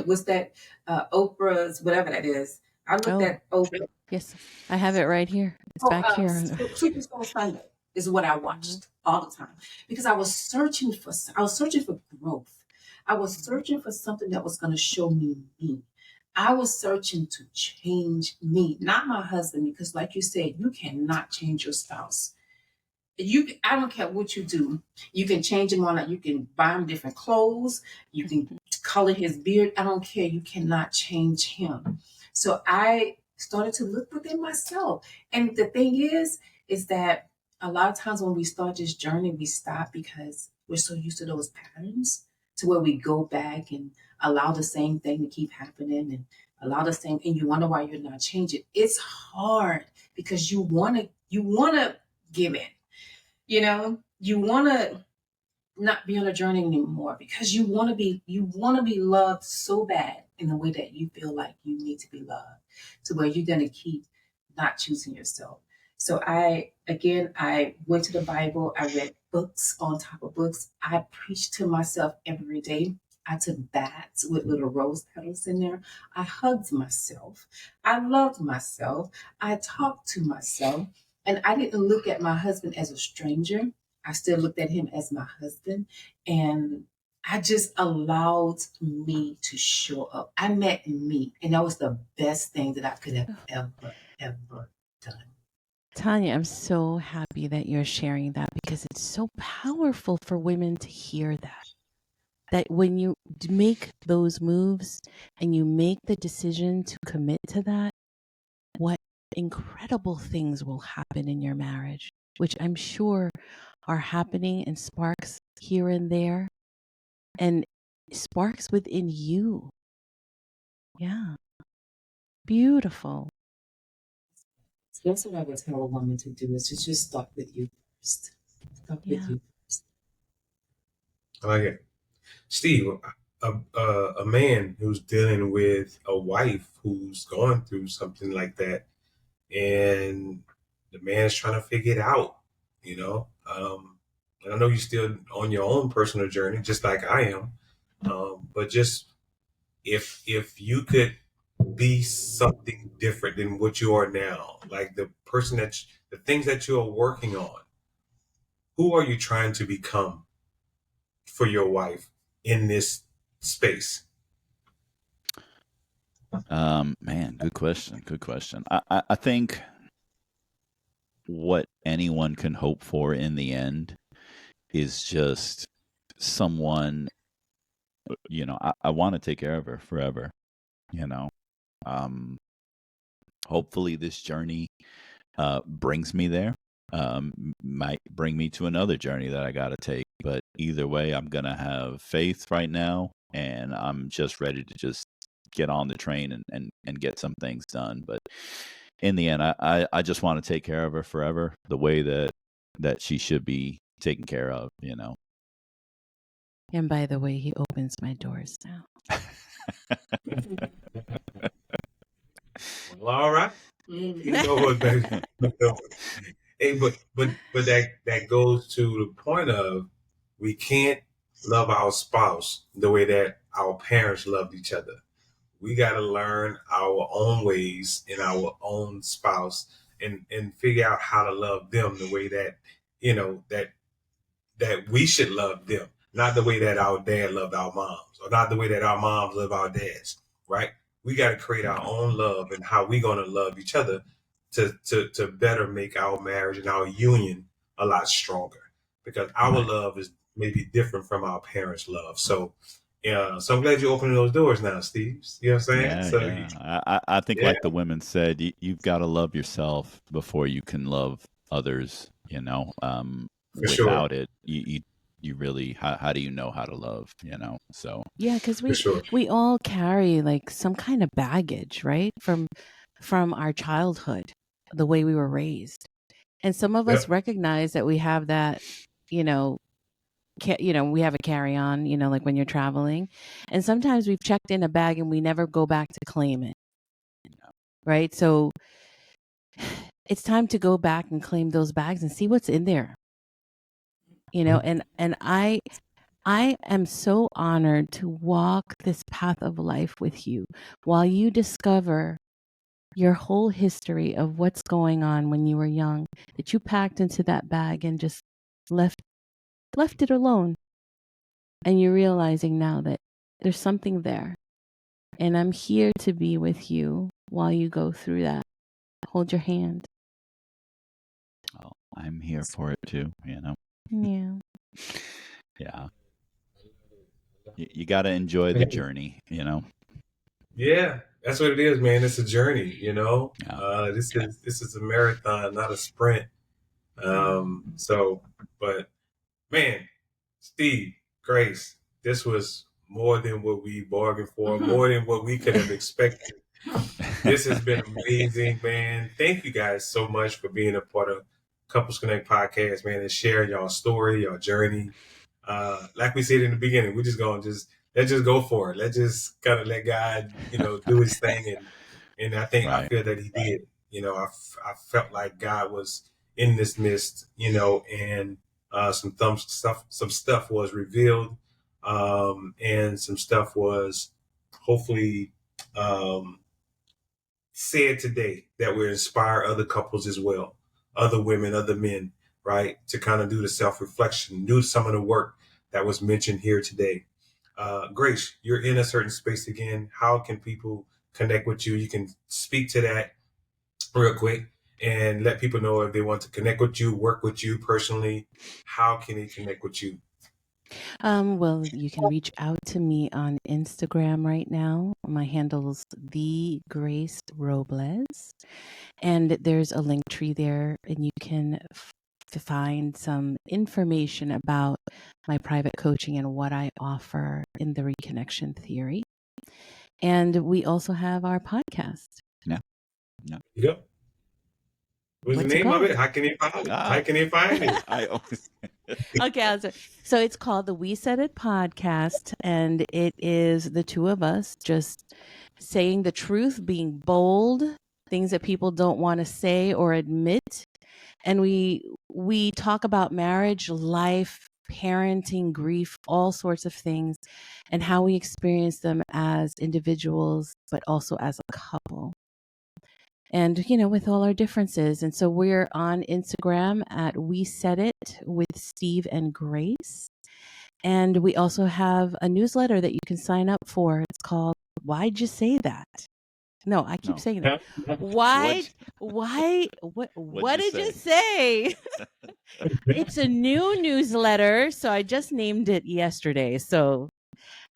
was that Oprah's, whatever that is. I looked at Oprah. Yes, I have it right here. It's back here. Superstar Sunday is what I watched all the time, because I was searching for growth. I was searching for something that was going to show me me. I was searching to change me, not my husband, because like you said, you cannot change your spouse. I don't care what you do. You can change him on, you can buy him different clothes, you can color his beard. I don't care. You cannot change him. So I started to look within myself. And the thing is that a lot of times when we start this journey, we stop because we're so used to those patterns, to where we go back and allow the same thing to keep happening, and allow the same, and you wonder why you're not changing. It's hard because you wanna give in. You want to not be on a journey anymore, because you want to be loved so bad in the way that you feel like you need to be loved, to where you're going to keep not choosing yourself. So I went to the Bible. I read books on top of books. I preached to myself every day. I took baths with little rose petals in there. I hugged myself. I loved myself. I talked to myself. And I didn't look at my husband as a stranger. I still looked at him as my husband. And I just allowed me to show up. I met me. And that was the best thing that I could have ever done. Tanya, I'm so happy that you're sharing that, because it's so powerful for women to hear that. That when you make those moves and you make the decision to commit to that, what incredible things will happen in your marriage, which I'm sure are happening in sparks here and there, and sparks within you. Yeah. Beautiful. So that's what I would tell a woman to do, is to just start with you first. Start with you first. I like it. Steve, a man who's dealing with a wife who's going through something like that, and the man's trying to figure it out, and I know you're still on your own personal journey, just like I am. But just if you could be something different than what you are now, like the things that you are working on, who are you trying to become for your wife in this space? Man, good question. Good question. I think what anyone can hope for in the end is just someone, I want to take care of her forever, you know. Hopefully this journey brings me there. Might bring me to another journey that I got to take. But either way, I'm going to have faith right now, and I'm just ready to just get on the train and get some things done. But in the end, I just want to take care of her forever the way that she should be taken care of, And by the way, he opens my doors now. Well, all right. You know what, baby. Hey, but that goes to the point of, we can't love our spouse the way that our parents loved each other. We got to learn our own ways in our own spouse, and figure out how to love them the way that that we should love them, not the way that our dad loved our moms, or not the way that our moms love our dads. Right? We got to create our own love, and how we going to love each other to better make our marriage and our union a lot stronger. because our Right. love is maybe different from our parents' love. So, yeah, so I'm glad you're opening those doors now, Steve. You know what I'm saying? Yeah, So, yeah. I think, yeah, like the women said, you've got to love yourself before you can love others. You know, for sure, without it, you really, how do you know how to love? You know, so Yeah, because for sure. we all carry like some kind of baggage, right? From our childhood, the way we were raised. And some of us Yep. recognize that we have that, you know, we have a carry on, like when you're traveling. And sometimes we've checked in a bag and we never go back to claim it, right? So it's time to go back and claim those bags and see what's in there, and I am so honored to walk this path of life with you while you discover your whole history of what's going on when you were young, that you packed into that bag and just left it alone. And you're realizing now that there's something there. And I'm here to be with you while you go through that. Hold your hand. well, I'm here for it too. You know, Yeah. yeah. You got to enjoy the journey. You know. Yeah, that's what it is, man. It's a journey, Yeah. This is a marathon, not a sprint. So, but man, Steve, Grace, this was more than what we bargained for, more than what we could have expected. This has been amazing, man. Thank you guys so much for being a part of Couples Connect podcast, man, and sharing y'all story, your journey. Like we said in the beginning, we're just going to let's just go for it. Let's just kind of let God, do his thing. And I Right. feel that he did. I felt like God was in this midst, and some stuff was revealed, and some stuff was hopefully said today that will inspire other couples as well, other women, other men, right? To kind of do the self-reflection, do some of the work that was mentioned here today. Grace, you're in a certain space again. How can people connect with you? You can speak to that real quick and let people know if they want to connect with you, work with you personally. How can they connect with you? Well, you can reach out to me on Instagram right now. My handle's the Grace Robles, and there's a link tree there, and you can find some information about my private coaching and what I offer in the reconnection theory. And we also have our podcast. Yeah. Yeah. Yep. What's the What's it name of called? it? How can they find it? Ah, How can they find it? I always. Okay, so it's called the We Said It podcast, and it is the two of us just saying the truth, being bold, things that people don't want to say or admit, and we talk about marriage, life, parenting, grief, all sorts of things, and how we experience them as individuals, but also as a couple. And, with all our differences. And so we're on Instagram at We Said It with Steve and Grace. And we also have a newsletter that you can sign up for. It's called Why'd You Say That? No, I keep No. saying that. What What'd you did you say? say? It's a new newsletter. So I just named it yesterday. So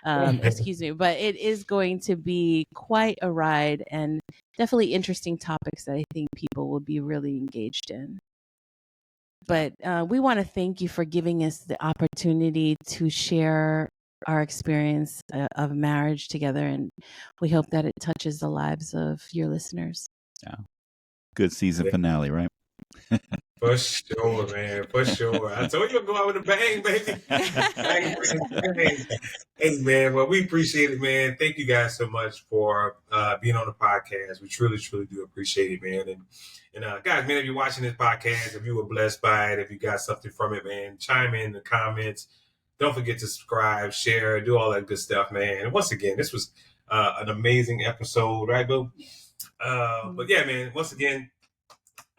excuse me, but it is going to be quite a ride and definitely interesting topics that I think people will be really engaged in. But we want to thank you for giving us the opportunity to share our experience of marriage together, and we hope that it touches the lives of your listeners. Yeah. Good season finale, right? For sure, man. For sure. I told you to go out with a bang, baby. Bang, bang, bang. Hey, man. Well, we appreciate it, man. Thank you guys so much for being on the podcast. We truly, truly do appreciate it, man. And guys, man, if you're watching this podcast, if you were blessed by it, if you got something from it, man, chime in the comments. Don't forget to subscribe, share, do all that good stuff, man. And once again, this was an amazing episode, right, Boo? But yeah, man, once again,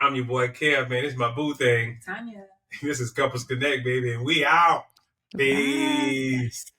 I'm your boy Kev, man. This is my boo thing. Tanya. This is Couples Connect, baby, and we out. Bye. Peace.